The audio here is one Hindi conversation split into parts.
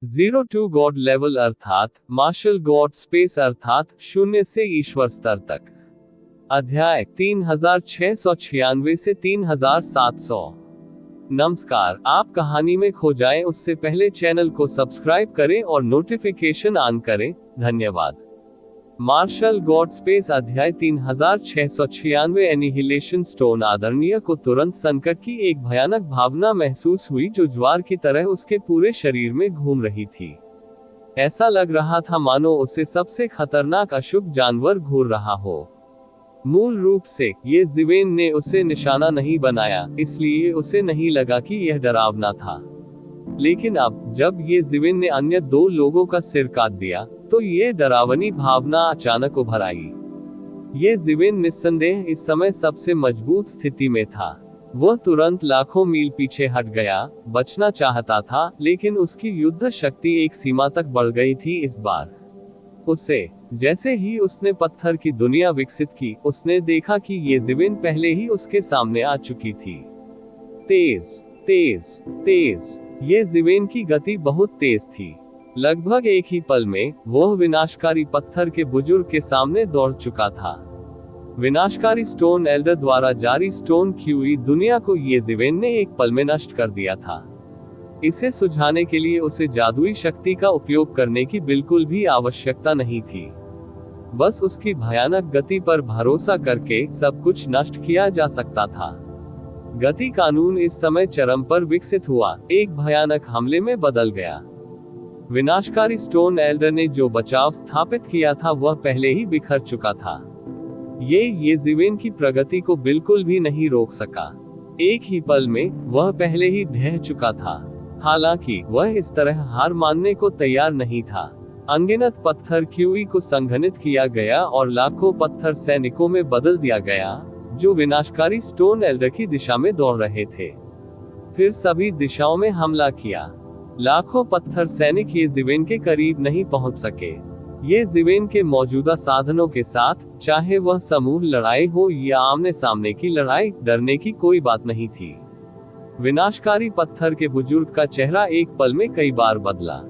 जीरो टू गॉड लेवल अर्थात मार्शल गॉड स्पेस अर्थात शून्य से ईश्वर स्तर तक। अध्याय 3696 से 3700। नमस्कार, आप कहानी में खो जाएं उससे पहले चैनल को सब्सक्राइब करें और नोटिफिकेशन ऑन करें। धन्यवाद। मार्शल गॉड स्पेस अध्याय 3696। Annihilation stone. आदरणीय को तुरंत संकट की एक भयानक भावना महसूस हुई जो ज्वार की तरह उसके पूरे शरीर में घूम रही थी। ऐसा लग रहा था मानो उसे सबसे खतरनाक अशुभ जानवर घूर रहा हो। मूल रूप से ये जिवेन ने उसे निशाना नहीं बनाया, इसलिए उसे नहीं लगा कि यह डरावना था। लेकिन अब जब ये जिवेन ने अन्य दो लोगों का सिर काट दिया तो ये डरावनी भावना अचानक उभर आई। ये जिवेन निस्संदेह इस समय सबसे मजबूत स्थिति में था। वह तुरंत लाखों मील पीछे हट गया, बचना चाहता था, लेकिन उसकी युद्ध शक्ति एक सीमा तक बढ़ गई थी। इस बार उसे जैसे ही उसने पत्थर की दुनिया विकसित की, उसने देखा कि ये जिवेन पहले ही उसके सामने आ चुकी थी। तेज तेज तेज। ये जिवेन की गति बहुत तेज थी। लगभग एक ही पल में वह विनाशकारी पत्थर के बुजुर्ग के सामने दौड़ चुका था। विनाशकारी स्टोन एल्डर द्वारा जारी स्टोन क्यूई दुनिया को ये जिवेन ने एक पल में नष्ट कर दिया था। इसे सुझाने के लिए उसे जादुई शक्ति का उपयोग करने की बिल्कुल भी आवश्यकता नहीं थी। बस उसकी भयानक गति पर भरोसा करके सब कुछ नष्ट किया जा सकता था। गति कानून इस समय चरम पर विकसित हुआ, एक भयानक हमले में बदल गया। विनाशकारी स्टोन एल्डर ने जो बचाव स्थापित किया था वह पहले ही बिखर चुका था। ये जिवेन की प्रगति को बिल्कुल भी नहीं रोक सका। एक ही पल में वह पहले ही ढह चुका था। हालांकि वह इस तरह हार मानने को तैयार नहीं था। अनगिनत पत्थर क्यूई को संघनित किया गया और लाखों पत्थर सैनिकों में बदल दिया गया जो विनाशकारी स्टोन एल्डर की दिशा में दौड़ रहे थे। फिर सभी दिशाओं में हमला किया। लाखों पत्थर सैनिक ये जिवेन के करीब नहीं पहुंच सके। ये जिवेन के मौजूदा साधनों के साथ, चाहे वह समूह लड़ाई हो या आमने सामने की लड़ाई, डरने की कोई बात नहीं थी। विनाशकारी पत्थर के बुजुर्ग का चेहरा एक पल में कई बार बदला।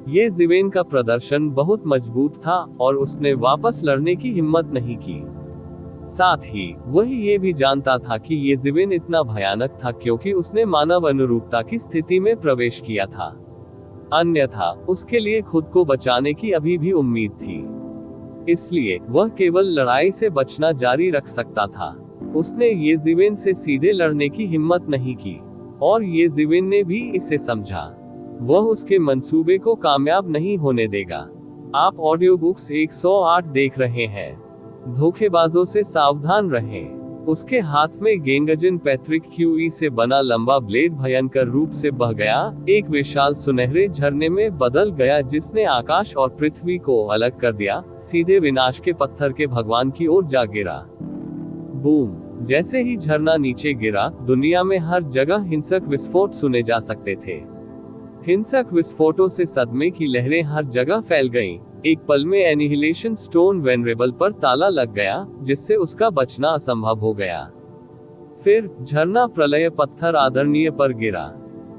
ये जिवेन का प्रदर्शन बहुत मजबूत था और उसने वापस लड़ने की हिम्मत नहीं की। साथ ही वह ये भी जानता था कि ये जिवेन इतना भयानक था क्योंकि उसने मानव अनुरूपता की स्थिति में प्रवेश किया था। अन्यथा उसके लिए खुद को बचाने की अभी भी उम्मीद थी। इसलिए वह केवल लड़ाई से बचना जारी रख सकता था। उसने ये जिवेन से सीधे लड़ने की हिम्मत नहीं की और ये जिवेन ने भी इसे समझा। वह उसके मंसूबे को कामयाब नहीं होने देगा। आप ऑडियो बुक्स 108 देख रहे हैं। धोखेबाजों से सावधान रहें। उसके हाथ में गेंगजन पैट्रिक क्यूई से बना लंबा ब्लेड भयंकर रूप से बह गया, एक विशाल सुनहरे झरने में बदल गया जिसने आकाश और पृथ्वी को अलग कर दिया, सीधे विनाश के पत्थर के भगवान की ओर जा गिरा। बूम। जैसे ही झरना नीचे गिरा, दुनिया में हर जगह हिंसक विस्फोट सुने जा सकते थे। हिंसक विस्फोटों से सदमे की लहरें हर जगह फैल गईं। एक पल में एनिहिलेशन स्टोन वेनरेबल पर ताला लग गया, जिससे उसका बचना असंभव हो गया। फिर झरना प्रलय पत्थर आदरणीय पर गिरा।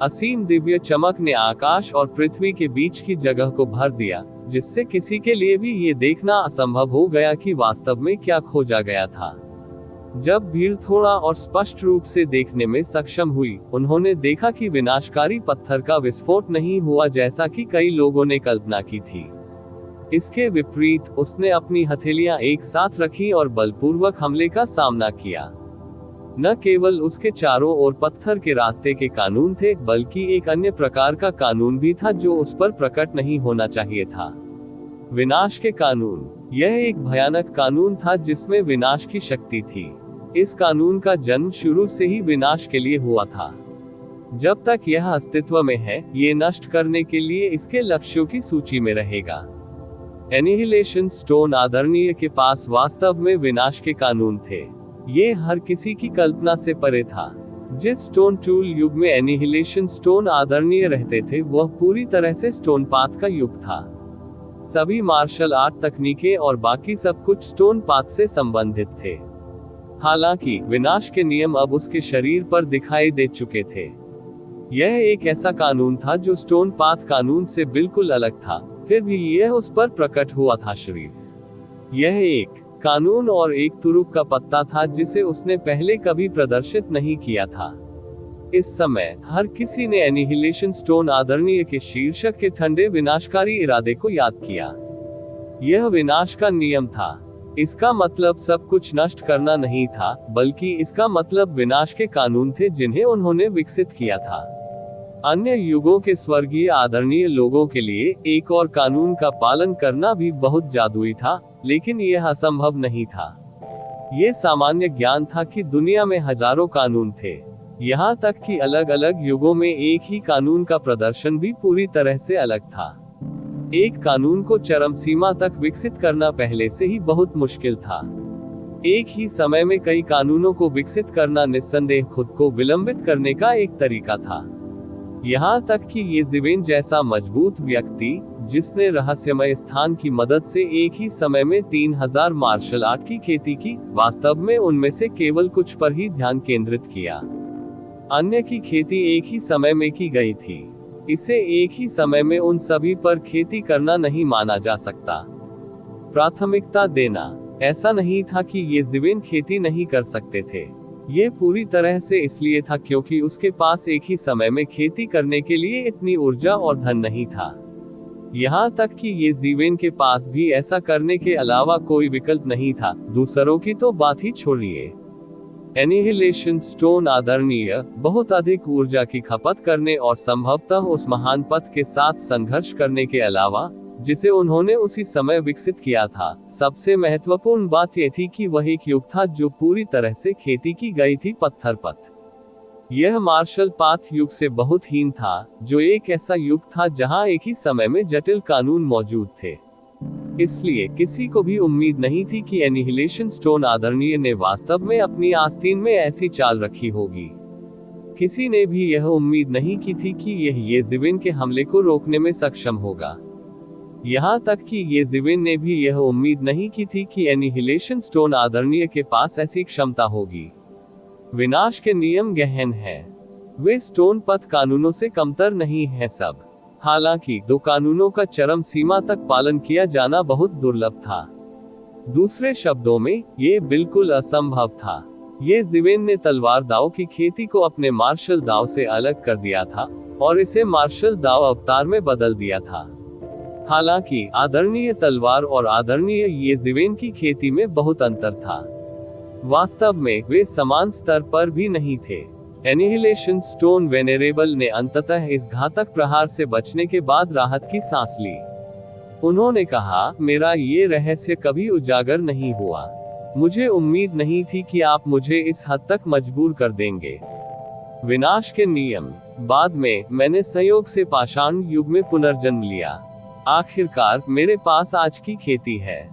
असीम दिव्य चमक ने आकाश और पृथ्वी के बीच की जगह को भर दिया, जिससे किसी के लिए भी ये देखना असंभव हो गया कि वास्तव में क्या खोजा गया था। जब भीड़ थोड़ा और स्पष्ट रूप से देखने में सक्षम हुई, उन्होंने देखा कि विनाशकारी पत्थर का विस्फोट नहीं हुआ जैसा कि कई लोगों ने कल्पना की थी। इसके विपरीत उसने अपनी हथेलियां एक साथ रखी और बलपूर्वक हमले का सामना किया। न केवल उसके चारों ओर पत्थर के रास्ते के कानून थे, बल्कि एक अन्य प्रकार का कानून भी था जो उस पर प्रकट नहीं होना चाहिए था। विनाश के कानून। यह एक भयानक कानून था जिसमें विनाश की शक्ति थी। इस कानून का जन्म शुरू से ही विनाश के लिए हुआ था। जब तक यह अस्तित्व में है, ये नष्ट करने के लिए इसके लक्ष्यों की सूची में रहेगा। एनिहिलेशन स्टोन आदरणीय के पास वास्तव में विनाश के कानून थे। ये हर किसी की कल्पना से परे था। जिस स्टोन टूल युग में एनिहिलेशन स्टोन आदरणीय रहते थे, वह पूरी तरह से स्टोन पाथ का युग था। सभी मार्शल आर्ट तकनीकें और बाकी सब कुछ स्टोन पाथ से संबंधित थे। हालांकि विनाश के नियम अब उसके शरीर पर दिखाई दे चुके थे। यह एक ऐसा कानून था जो स्टोन पाथ कानून से बिल्कुल अलग था, फिर भी यह उस पर प्रकट हुआ था शरीर। यह एक कानून और एक तुरुप का पत्ता था जिसे उसने पहले कभी प्रदर्शित नहीं किया था। इस समय हर किसी ने एनिहिलेशन स्टोन आदरणीय के शीर्षक के ठंडे विनाशकारी इरादे को याद किया। यह विनाश का नियम था। इसका मतलब सब कुछ नष्ट करना नहीं था, बल्कि इसका मतलब विनाश के कानून थे जिन्हें उन्होंने विकसित किया था। अन्य युगों के स्वर्गीय आदरणीय लोगों के लिए एक और कानून का पालन करना भी बहुत जादुई था, लेकिन यह असंभव नहीं था। यह सामान्य ज्ञान था कि दुनिया में हजारों कानून थे, यहाँ तक कि अलग अलग युगों में एक ही कानून का प्रदर्शन भी पूरी तरह से अलग था। एक कानून को चरम सीमा तक विकसित करना पहले से ही बहुत मुश्किल था। एक ही समय में कई कानूनों को विकसित करना निस्संदेह खुद को विलंबित करने का एक तरीका था। यहाँ तक कि येज़ेवेन जैसा मजबूत व्यक्ति, जिसने रहस्यमय स्थान की मदद से एक ही समय में 3000 मार्शल आर्ट की खेती की, वास्तव में उनमें से केवल कुछ पर ही ध्यान केंद्रित किया। अन्य की खेती एक ही समय में की गई थी। इसे एक ही समय में उन सभी पर खेती करना नहीं माना जा सकता। प्राथमिकता देना ऐसा नहीं था कि येज़ेवेन खेती नहीं कर सकते थे। ये पूरी तरह से इसलिए था क्योंकि उसके पास एक ही समय में खेती करने के लिए इतनी ऊर्जा और धन नहीं था। यहाँ तक कि येज़ेवेन के पास भी ऐसा करने के अलावा कोई विकल्प नहीं था। दूसरों की तो बात ही छोड़िए। एनिहिलेशन स्टोन आदरणीय बहुत अधिक ऊर्जा की खपत करने और संभवतः उस महान पथ के साथ संघर्ष करने के अलावा, जिसे उन्होंने उसी समय विकसित किया था, सबसे महत्वपूर्ण बात यह थी कि वह एक युग था जो पूरी तरह से खेती की गई थी पत्थर पथ। यह मार्शल पाथ युग से बहुत हीन था, जो एक ऐसा युग था जहां एक ही समय में जटिल कानून मौजूद थे। इसलिए किसी को भी उम्मीद नहीं थी कि एनिहिलेशन स्टोन आदरणीय ने वास्तव में अपनी आस्तीन में ऐसी चाल रखी होगी। किसी ने भी यह उम्मीद नहीं की थी कि यह येज़ेवेन के हमले को रोकने में सक्षम होगा। यहाँ तक कि येज़ेवेन ने भी यह उम्मीद नहीं की थी कि एनिहिलेशन स्टोन आदरणीय के पास ऐसी क्षमता होगी। विनाश के नियम गहन हैं। वे स्टोन पथ कानूनों से कमतर नहीं है सब। हालांकि दो कानूनों का चरम सीमा तक पालन किया जाना बहुत दुर्लभ था। दूसरे शब्दों में, ये बिल्कुल असंभव था। येज़ेवेन ने तलवार दाव की खेती को अपने मार्शल दाव से अलग कर दिया था और इसे मार्शल दाव अवतार में बदल दिया था। हालांकि आदरणीय तलवार और आदरणीय येज़ेवेन की खेती में बहुत अंतर था। वास्तव में वे समान स्तर पर भी नहीं थे। एनिहिलेशन स्टोन वेनेरेबल ने अंततः इस घातक प्रहार से बचने के बाद राहत की सांस ली। उन्होंने कहा, मेरा ये रहस्य कभी उजागर नहीं हुआ। मुझे उम्मीद नहीं थी कि आप मुझे इस हद तक मजबूर कर देंगे। विनाश के नियम। बाद में मैंने संयोग से पाषाण युग में पुनर्जन्म लिया। आखिरकार मेरे पास आज की खेती है।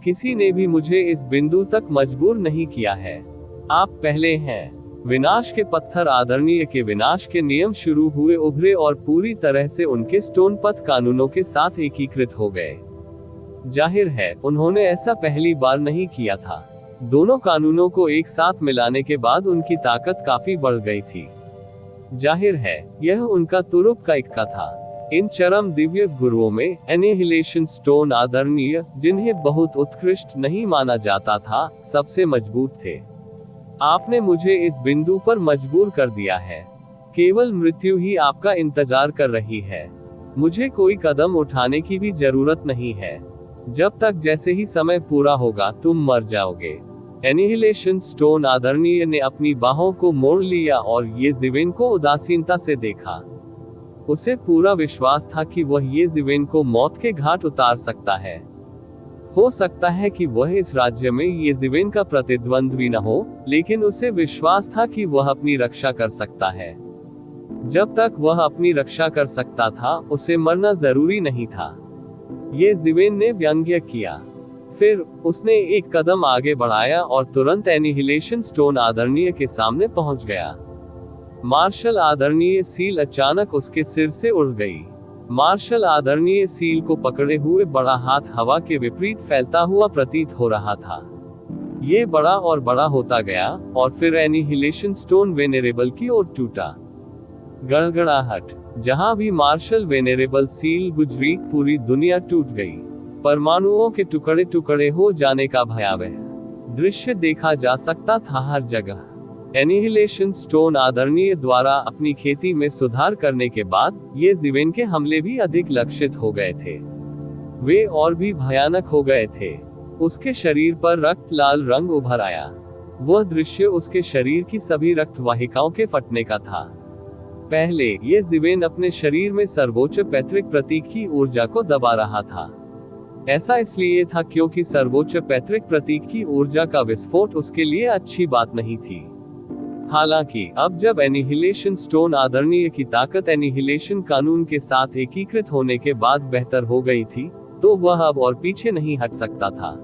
किसी ने भी मुझे इस बिंदु तक मजबूर नहीं किया है। आप पहले हैं। विनाश के पत्थर आदरणीय के विनाश के नियम शुरू हुए, उभरे और पूरी तरह से उनके स्टोन पथ कानूनों के साथ एकीकृत हो गए। जाहिर है, उन्होंने ऐसा पहली बार नहीं किया था। दोनों कानूनों को एक साथ मिलाने के बाद उनकी ताकत काफी बढ़ गई थी। जाहिर है, यह उनका तुरुप का इक्का था। इन चरम दिव्य गुरुओं में एनिहिलेशन स्टोन आदरणीय, जिन्हें बहुत उत्कृष्ट नहीं माना जाता था, सबसे मजबूत थे। आपने मुझे इस बिंदु पर मजबूर कर दिया है। केवल मृत्यु ही आपका इंतजार कर रही है। मुझे कोई कदम उठाने की भी जरूरत नहीं है। जब तक जैसे ही समय पूरा होगा तुम मर जाओगे। एनिहिलेशन स्टोन आदरणीय ने अपनी बाहों को मोड़ लिया और येज़ेवेन को उदासीनता से देखा। उसे पूरा विश्वास था कि वह येज़ेवेन को मौत के घाट उतार सकता है। हो सकता है कि वह इस राज्य में येज़ेवेन का प्रतिद्वंद्वी न हो, लेकिन उसे विश्वास था कि वह अपनी रक्षा कर सकता है। जब तक वह अपनी रक्षा कर सकता था, उसे मरना जरूरी नहीं था। येज़ेवेन ने व्यंग्य किया। फिर उसने एक कदम आगे बढ़ाया और तुरंत एनिहिलेशन स्टोन आदरणीय के सामने पहुंच गया। मार्शल आदरणीय सील अचानक उसके सिर से उड़ गई। मार्शल आदरणीय सील को पकड़े हुए बड़ा हाथ हवा के विपरीत फैलता हुआ प्रतीत हो रहा था। ये बड़ा और बड़ा होता गया और फिर एनिहिलेशन स्टोन वेनेरेबल की ओर टूटा। गड़गड़ाहट। जहां भी मार्शल वेनेरेबल सील गुजरी, पूरी दुनिया टूट गई। परमाणुओं के टुकड़े टुकड़े हो जाने का भयावह दृश्य देखा जा सकता था हर जगह। एनिहिलेशन स्टोन आदरणीय द्वारा अपनी खेती में सुधार करने के बाद ये ज़िवेन के हमले भी अधिक लक्षित हो गए थे। वे और भी भयानक हो गए थे। उसके शरीर पर रक्त लाल रंग उभर आया। वह दृश्य उसके शरीर की सभी रक्त वाहिकाओं के फटने का था। पहले ये ज़िवेन अपने शरीर में सर्वोच्च पैतृक प्रतीक की ऊर्जा को दबा रहा था। ऐसा इसलिए था क्योंकि सर्वोच्च पैतृक प्रतीक की ऊर्जा का विस्फोट उसके लिए अच्छी बात नहीं थी। हालांकि अब जब एनिहिलेशन स्टोन आदरणीय की ताकत एनिहिलेशन कानून के साथ एकीकृत होने के बाद बेहतर हो गई थी, तो वह अब और पीछे नहीं हट सकता था।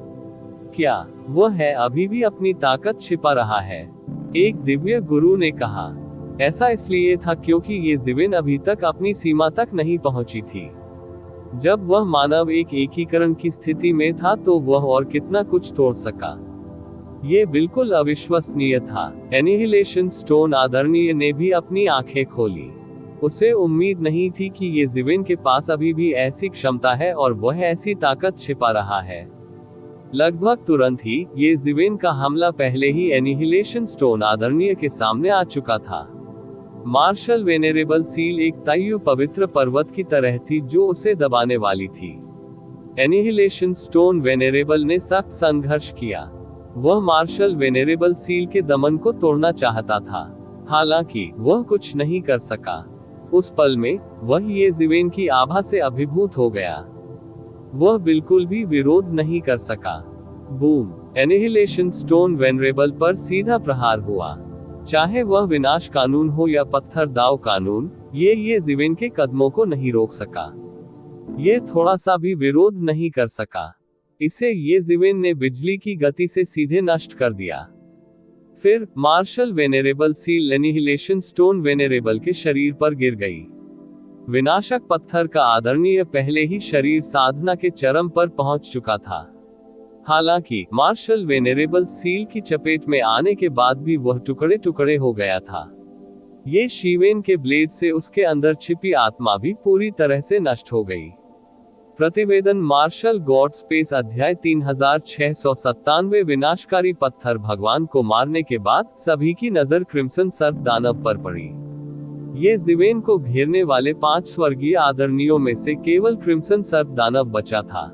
क्या वह है अभी भी अपनी ताकत छिपा रहा है? एक दिव्य गुरु ने कहा। ऐसा इसलिए था क्योंकि ये ज़िवेन अभी तक अपनी सीमा तक नहीं पहुंची थी। जब वह मानव एक एकीकरण की स्थिति में था तो वह और कितना कुछ तोड़ सका। ये बिल्कुल अविश्वसनीय था। एनिहिलेशन स्टोन आदरणीय ने भी अपनी आंखें खोली। उसे उम्मीद नहीं थी कि ये ज़िवेन के पास अभी भी ऐसी क्षमता है और वह ऐसी ताकत छिपा रहा है। लगभग तुरंत ही ये ज़िवेन का हमला पहले ही एनिहिलेशन स्टोन आदरणीय के सामने आ चुका था। मार्शल वेनेरेबल सील एक तैयु पवित्र पर्वत की तरह थी जो उसे दबाने वाली थी। एनिहिलेशन स्टोन वेनेरेबल ने सख्त संघर्ष किया। वह मार्शल वेनेरेबल सील के दमन को तोड़ना चाहता था, हालांकि वह कुछ नहीं कर सका। उस पल में वह ये ज़िवेन की आभा से अभिभूत हो गया। वह बिल्कुल भी विरोध नहीं कर सका। बूम! एनिहिलेशन स्टोन वेनरेबल पर सीधा प्रहार हुआ। चाहे वह विनाश कानून हो या पत्थर दाव कानून, ये ज़िवेन के कदमों को नहीं रोक सका। ये थोड़ा सा भी विरोध नहीं कर सका। इसे ये ज़िवेन ने बिजली की गति से सीधे नष्ट कर दिया। फिर मार्शल वेनेरेबल सील एनिहिलेशन स्टोन वेनेरेबल के शरीर पर गिर गई। विनाशक पत्थर का आदरणीय पहले ही शरीर साधना के चरम पर पहुंच चुका था। हालांकि मार्शल वेनेरेबल सील की चपेट में आने के बाद भी वह टुकड़े टुकड़े हो गया था। ये शीवेन के ब्लेड से उसके अंदर छिपी आत्मा भी पूरी तरह से नष्ट हो गई। प्रतिवेदन मार्शल गॉड स्पेस अध्याय 3697 विनाशकारी पत्थर भगवान को मारने के बाद सभी की नजर क्रिम्सन सर्प दानव पर पड़ी। ये ज़िवेन को घेरने वाले 5 स्वर्गीय आदरणीयों में से केवल क्रिम्सन सर्प दानव बचा था।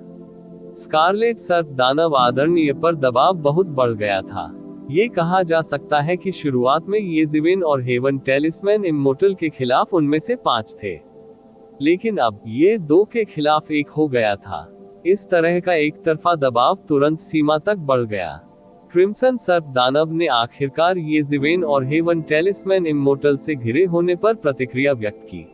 स्कारलेट सर्प दानव आदरणीय पर दबाव बहुत बढ़ गया था। ये कहा जा सकता है कि शुरुआत में ये ज़िवेन और हेवन टेलिस्मैन इम्मोर्टल के खिलाफ उनमें से 5 थे, लेकिन अब ये 2 के खिलाफ 1 हो गया था। इस तरह का एक तरफा दबाव तुरंत सीमा तक बढ़ गया। क्रिम्सन सर्प दानव ने आखिरकार ये ज़िवेन और हेवन टेलिस्मैन इम्मोर्टल से घिरे होने पर प्रतिक्रिया व्यक्त की।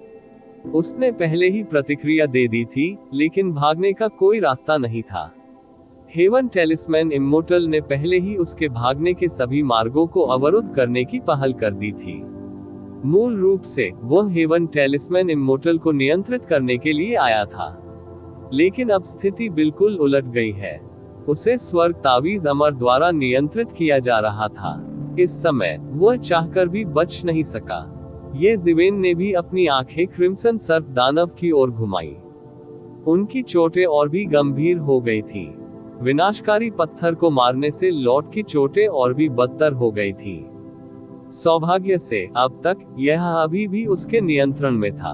उसने पहले ही प्रतिक्रिया दे दी थी, लेकिन भागने का कोई रास्ता नहीं था। हेवन टेलिस्मैन इम्मोर्टल ने पहले ही उसके भागने के सभी मार्गों को अवरुद्ध करने की पहल कर दी थी। मूल रूप से वह हेवन टेलिस्मैन इम्मोर्टल को नियंत्रित करने के लिए आया था, लेकिन अब स्थिति बिल्कुल उलट गई है। उसे स्वर्ग तावीज अमर द्वारा नियंत्रित किया जा रहा था। इस समय वह चाहकर भी बच नहीं सका। ये ज़िवेन ने भी अपनी आंखें क्रिम्सन सर्प दानव की ओर घुमाई। उनकी चोटें और भी गंभीर हो गई थी। विनाशकारी पत्थर को मारने से लॉर्ड की चोटें और भी बदतर हो गई थी। सौभाग्य से अब तक यह अभी भी उसके नियंत्रण में था।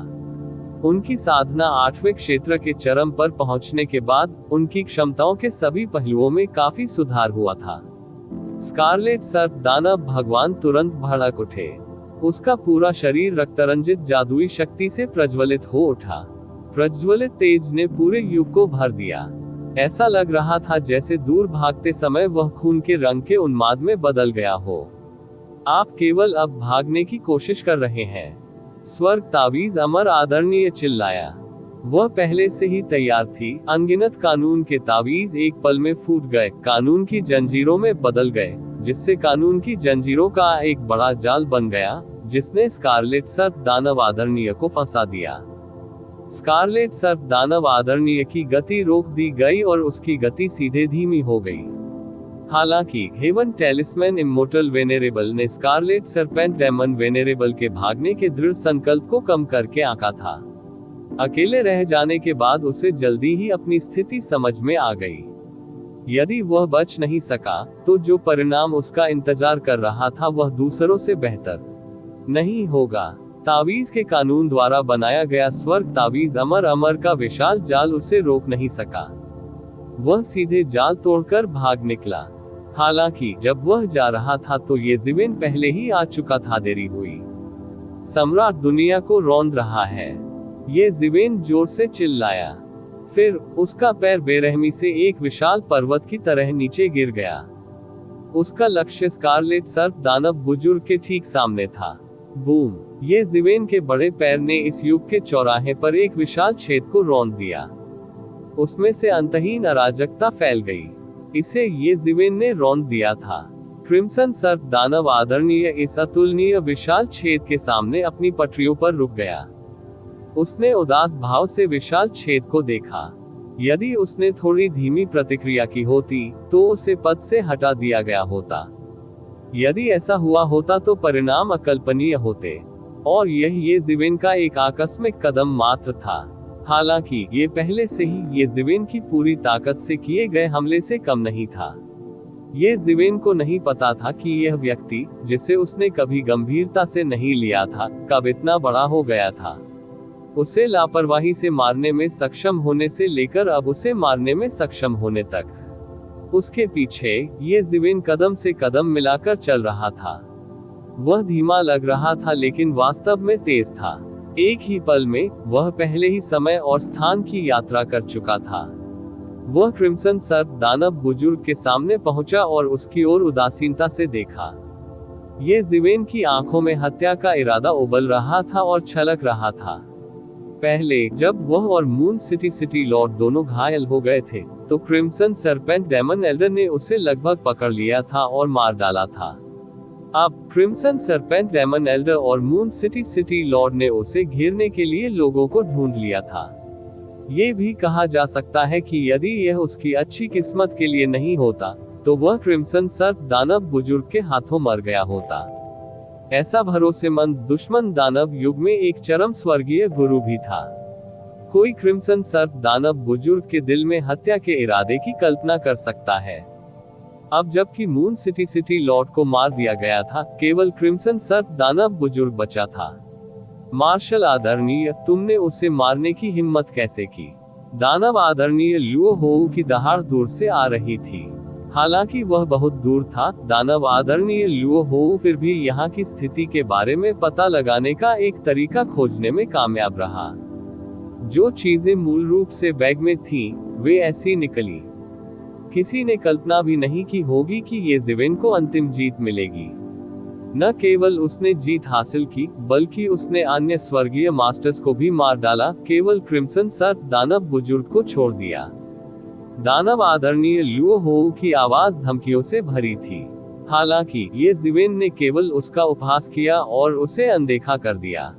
उनकी साधना 8वें क्षेत्र के चरम पर पहुंचने के बाद उनकी क्षमताओं के सभी पहलुओं में काफी सुधार हुआ था। स्कारलेट सर्प दानव भगवान तुरंत भड़क उठे। उसका पूरा शरीर रक्तरंजित जादुई शक्ति से प्रज्वलित हो उठा। प्रज्वलित तेज ने पूरे युग को भर दिया। ऐसा लग रहा था जैसे दूर भागते समय वह खून के रंग के उन्माद में बदल गया हो। आप केवल अब भागने की कोशिश कर रहे हैं, स्वर्ग तावीज अमर आदरणीय चिल्लाया। वह पहले से ही तैयार थी। अनगिनत कानून के तावीज एक पल में फूट गए, कानून की जंजीरों में बदल गए, जिससे कानून की जंजीरों का एक बड़ा जाल बन गया, जिसने स्कारलेट सर्प दानव आदरणीय को फंसा दिया। स्कारलेट सर्प दानव आदरणीय की गति रोक दी गई और उसकी गति सीधे धीमी हो गई। हालांकि हेवन टेलिस्मैन इमोर्टल वेनेरेबल ने स्कारलेट सरपेंट डेमन वेनेरेबल के भागने के दृढ़ संकल्प को कम करके आंका था। अकेले रह जाने के बाद उसे जल्दी ही अपनी स्थिति समझ में आ गई। यदि वह बच नहीं सका, तो जो परिणाम उसका इंतजार कर रहा था वह दूसरों से बेहतर नहीं होगा। तावीज के कानून द्वारा बनाया गया स्वर्ग तावीज अमर अमर का विशाल जाल उसे रोक नहीं सका। वह सीधे जाल तोड़कर भाग निकला। हालांकि जब वह जा रहा था तो येज़िवेन पहले ही आ चुका था। देरी हुई, सम्राट दुनिया को रौंद रहा है, येज़िवेन जोर से चिल्लाया। फिर उसका पैर बेरहमी से एक विशाल पर्वत की तरह नीचे गिर गया। उसका लक्ष्य स्कारलेट सर्प दानव बुजुर्ग के ठीक सामने था। बूम! येज़िवेन के बड़े पैर ने इस युग के चौराहे पर एक विशाल छेद को रौंद दिया। उसमें से अंतहीन अराजकता फैल गई। इसे येज़िवेन ने रौंद दिया था। क्रिम्सन सर्प दानव आदरणीय इस अतुलनीय विशाल छेद के सामने अपनी पटरियों पर रुक गया। उसने उदास भाव से विशाल छेद को देखा। यदि उसने थोड़ी धीमी प्रतिक्रिया की होती, तो उसे पद से हटा दिया गया होता। यदि ऐसा हुआ होता तो परिणाम अकल्पनीय होते, और यह येज़िवेन का एक आकस्मिक कदम मात्र था। हालांकि ये पहले से ही येज़िवेन की पूरी ताकत से किए गए हमले से कम नहीं था। येज़िवेन को नहीं पता था कि यह व्यक्ति, जिसे उसने कभी गंभीरता से नहीं लिया था, कब इतना बड़ा हो गया था। उसे लापरवाही से मारने में सक्षम होने से लेकर अब उसे मारने में सक्षम होने तक उसके पीछे येज़िवेन कदम से कदम मिलाकर चल रहा था। वह धीमा लग रहा था लेकिन वास्तव में तेज था। एक ही पल में वह पहले ही समय और स्थान की यात्रा कर चुका था। वह क्रिम्सन सर्प दानव बुजुर्ग के सामने पहुंचा और उसकी ओर उदासीनता से देखा। येज़िवेन की आंखों में हत्या का इरादा उबल रहा था और छलक रहा था। पहले जब वह और मून सिटी लॉर्ड दोनों घायल हो गए थे, तो क्रिम्सन सरपेंट डेमन एल्डर ने उसे लगभग पकड़ लिया था और मार डाला था। अब क्रिम्सन सरपेंट डेमन एल्डर और मून सिटी लॉर्ड ने उसे घेरने के लिए लोगों को ढूंढ लिया था। ये भी कहा जा सकता है कि यदि यह उसकी अच्छी किस्मत के लिए नहीं होता, तो वह क्रिम्सन सर्प दानव बुजुर्ग के हाथों मर गया होता। ऐसा भरोसेमंद दुश्मन दानव युग में एक चरम स्वर्गीय गुरु भी था। कोई क्रिम्सन सर्प दानव बुजुर्ग के दिल में हत्या के इरादे की कल्पना कर सकता है। अब जबकि मून सिटी लॉर्ड को मार दिया गया था, केवल क्रिम्सन सर्प दानव बुजुर्ग बचा था। मार्शल आदरणीय, तुमने उसे मारने की हिम्मत कैसे की? दानव आदरणीय लुओ होऊ की दहाड़ दूर से आ रही थी। हालांकि वह बहुत दूर था, दानव आदरणीय लुओ होऊ फिर भी यहाँ की स्थिति के बारे में पता लगाने का एक तरीका खोजने में कामयाब रहा। जो चीजें मूल रूप से बैग में थीं, वे ऐसी निकली। किसी ने कल्पना भी नहीं की होगी कि येज़िवेन को अंतिम जीत मिलेगी। न केवल उसने जीत हासिल की, बल्कि उसने अन्य स्वर्गीय मास्टर्स को भी मार डाला, केवल क्रिम्सन सर्प दानव बुजुर्ग को छोड़ दिया। दानव आदरणीय लुओ होऊ की आवाज धमकियों से भरी थी। हालांकि येज़िवेन ने केवल उसका उपहास किया और उसे अनदेखा कर दिया।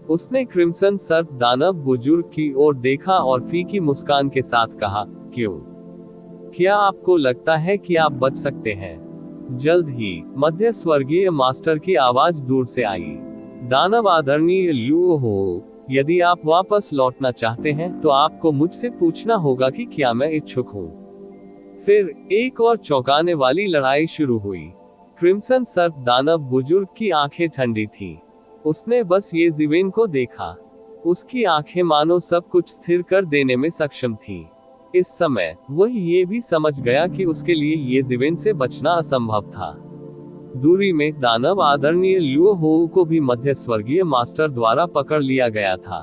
उसने क्रिम्सन सर्प दानव बुजुर्ग की ओर देखा और फीकी मुस्कान के साथ कहा, क्यों? क्या आपको लगता है कि आप बच सकते हैं? जल्द ही मध्य स्वर्गीय मास्टर की आवाज दूर से आई। दानव आदरणीय लुओ होऊ, यदि आप वापस लौटना चाहते हैं तो आपको मुझसे पूछना होगा कि क्या मैं इच्छुक हूँ। फिर एक और चौंकाने वाली लड़ाई शुरू हुई। क्रिम्सन सर्प दानव बुजुर्ग की आंखें ठंडी थीं। उसने बस येज़िवेन को देखा। उसकी आंखें मानो सब कुछ स्थिर कर देने में सक्षम थीं। इस समय वह ये भी समझ गया कि उसके लिए येज़िवेन से बचना असंभव था। दूरी में दानव आदरणीय लुओ होऊ को भी मध्य स्वर्गीय मास्टर द्वारा पकड़ लिया गया था।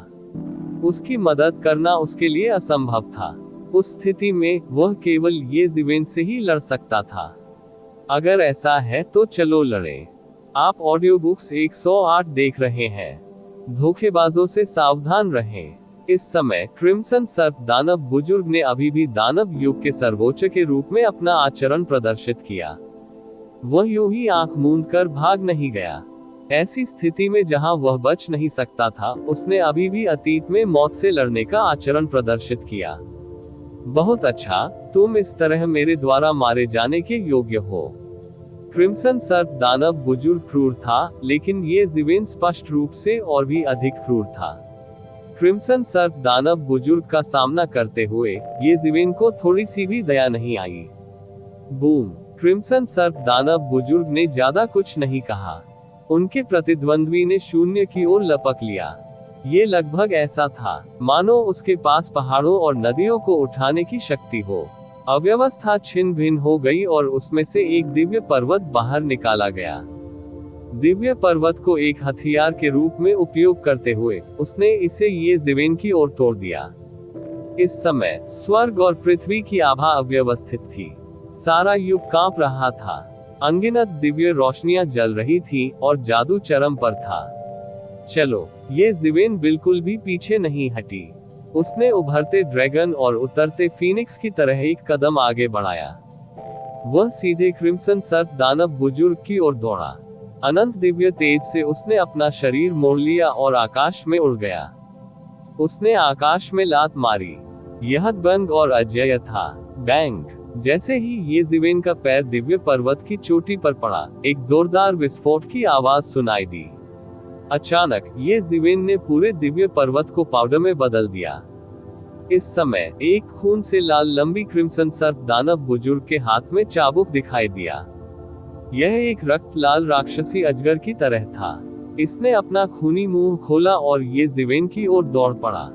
उसकी मदद करना उसके लिए असंभव था। उस स्थिति में वह केवल येज़िवेन से ही लड़ सकता था। अगर ऐसा है तो चलो लड़ें। आप ऑडियो बुक्स 108 देख रहे हैं। धोखेबाजों से सावधान रहें। इस समय क्रिम्सन सर्प दानव बुजुर्ग ने अभी भी दानव युग के सर्वोच्च के रूप में अपना आचरण प्रदर्शित किया। वह यूं ही आंख मूंद कर भाग नहीं गया। ऐसी स्थिति में जहां वह बच नहीं सकता था, उसने अभी भी अतीत में मौत से लड़ने का आचरण प्रदर्शित किया। बहुत अच्छा, तुम इस तरह मेरे द्वारा मारे जाने के योग्य हो। क्रिम्सन सर्प दानव बुजुर्ग क्रूर था, लेकिन ये ज़िवेन स्पष्ट रूप से और भी अधिक क्रूर था। क्रिम्सन सर्प दानव बुजुर्ग का सामना करते हुए ये ज़िवेन को थोड़ी सी भी दया नहीं आई। बूम! क्रिम्सन सर्प दानव बुजुर्ग ने ज्यादा कुछ नहीं कहा। उनके प्रतिद्वंद्वी ने शून्य की ओर लपक लिया। ये लगभग ऐसा था मानो उसके पास पहाड़ों और नदियों को उठाने की शक्ति हो। अव्यवस्था छिन्न भिन्न हो गई और उसमें से एक दिव्य पर्वत बाहर निकाला गया। दिव्य पर्वत को एक हथियार के रूप में उपयोग करते हुए उसने इसे ये ज़िवेन की ओर तोड़ दिया। इस समय स्वर्ग और पृथ्वी की आभा अव्यवस्थित थी। सारा युग कांप रहा था। अनगिनत दिव्य रोशनियां जल रही थी और जादू चरम पर था। चलो, ये ज़िवेन बिल्कुल भी पीछे नहीं हटी। उसने उभरते ड्रैगन और उतरते फीनिक्स की तरह एक कदम आगे बढ़ाया। वह सीधे क्रिम्सन सर्प दानव बुजुर्ग की ओर दौड़ा। अनंत दिव्य तेज से उसने अपना शरीर मोड़ लिया और आकाश में उड़ गया। उसने आकाश में लात मारी। यह बंग और अजेय था। बैंग! जैसे ही ये ज़िवेन का पैर दिव्य पर्वत की चोटी पर पड़ा, एक जोरदार विस्फोट की आवाज सुनाई दी। अचानक ये ज़िवेन ने पूरे दिव्य पर्वत को पाउडर में बदल दिया। इस समय एक खून से लाल लंबी क्रिम्सन सर्प दानव बुजुर्ग के हाथ में चाबुक दिखाई दिया। यह एक रक्त लाल राक्षसी अजगर की तरह था। इसने अपना खूनी मुंह खोला और ये ज़िवेन की ओर दौड़ पड़ा।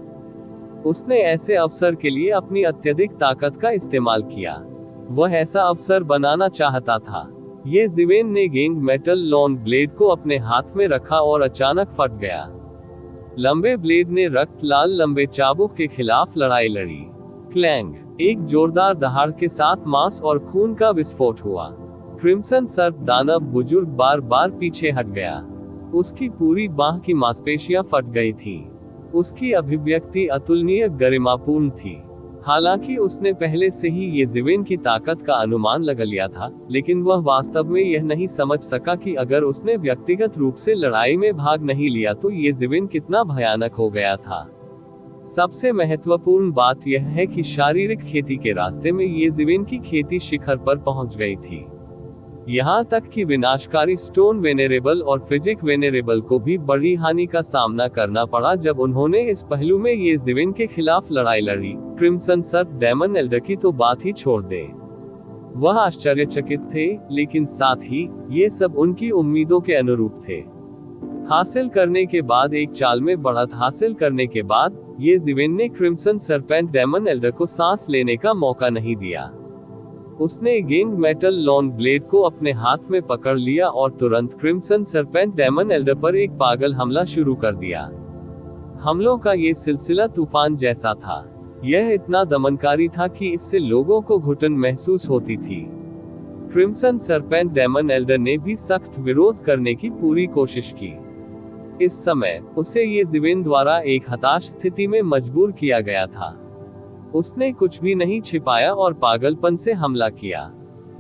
उसने ऐसे अवसर के लिए अपनी अत्यधिक ताकत का इस्तेमाल किया। वह ऐसा अवसर बनाना चाहता था। ये ज़िवेन ने गेंग मेटल लॉन्ग ब्लेड को अपने हाथ में रखा और अचानक फट गया। लंबे ब्लेड ने रक्त लाल लंबे चाबुक के खिलाफ लड़ाई लड़ी। क्लैंग! एक जोरदार दहाड़ के साथ मांस और खून का विस्फोट हुआ। क्रिम्सन सर्प दानव बुजुर्ग बार बार पीछे हट गया। उसकी पूरी बाह की मांसपेशियां फट गई थीं। उसकी अभिव्यक्ति अतुलनीय गरिमापूर्ण थी। हालांकि उसने पहले से ही ये ज़िवेन की ताकत का अनुमान लगा लिया था, लेकिन वह वास्तव में यह नहीं समझ सका कि अगर उसने व्यक्तिगत रूप से लड़ाई में भाग नहीं लिया तो ये ज़िवेन कितना भयानक हो गया था। सबसे महत्वपूर्ण बात यह है कि शारीरिक खेती के रास्ते में ये ज़िवेन की खेती शिखर पर पहुंच गई थी। यहाँ तक कि विनाशकारी स्टोन वेनेरेबल और फिजिक वेनेरेबल को भी बड़ी हानि का सामना करना पड़ा जब उन्होंने इस पहलू में ये ज़िवेन के खिलाफ लड़ाई लड़ी। क्रिम्सन सर्प डेमन एल्डर की तो बात ही छोड़ दे। वह आश्चर्यचकित थे, लेकिन साथ ही ये सब उनकी उम्मीदों के अनुरूप थे। हासिल करने के बाद एक चाल में बढ़त हासिल करने के बाद ये ज़िवेन ने क्रिम्सन सर्पेंट डेमन एल्डर को सांस लेने का मौका नहीं दिया। उसने गेंग मेटल लॉन्ग ब्लेड को अपने हाथ में पकड़ लिया और तुरंत क्रिम्सन सर्पेंट डेमन एल्डर पर एक पागल हमला शुरू कर दिया। हमलों का ये सिलसिला तूफान जैसा था। यह इतना दमनकारी था कि इससे लोगों को घुटन महसूस होती थी। क्रिम्सन सर्पेंट डेमन एल्डर ने भी सख्त विरोध करने की पूरी कोशिश की। इस समय उसे ये ज़िवेन द्वारा एक हताश स्थिति में मजबूर किया गया था। उसने कुछ भी नहीं छिपाया और पागलपन से हमला किया।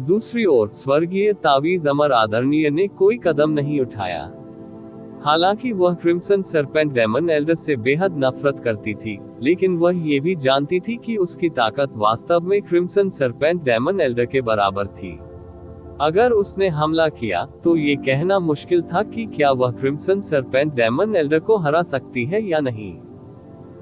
दूसरी ओर स्वर्गीय तावीज अमर आदरणीय ने कोई कदम नहीं उठाया। हालांकि वह क्रिम्सन सर्पेंट डेमन एल्डर से बेहद नफरत करती थी, लेकिन वह ये भी जानती थी कि उसकी ताकत वास्तव में क्रिम्सन सर्पेंट डेमन एल्डर के बराबर थी। अगर उसने हमला किया तो ये कहना मुश्किल था कि क्या वह क्रिम्सन सर्पेंट डेमन एल्डर को हरा सकती है या नहीं।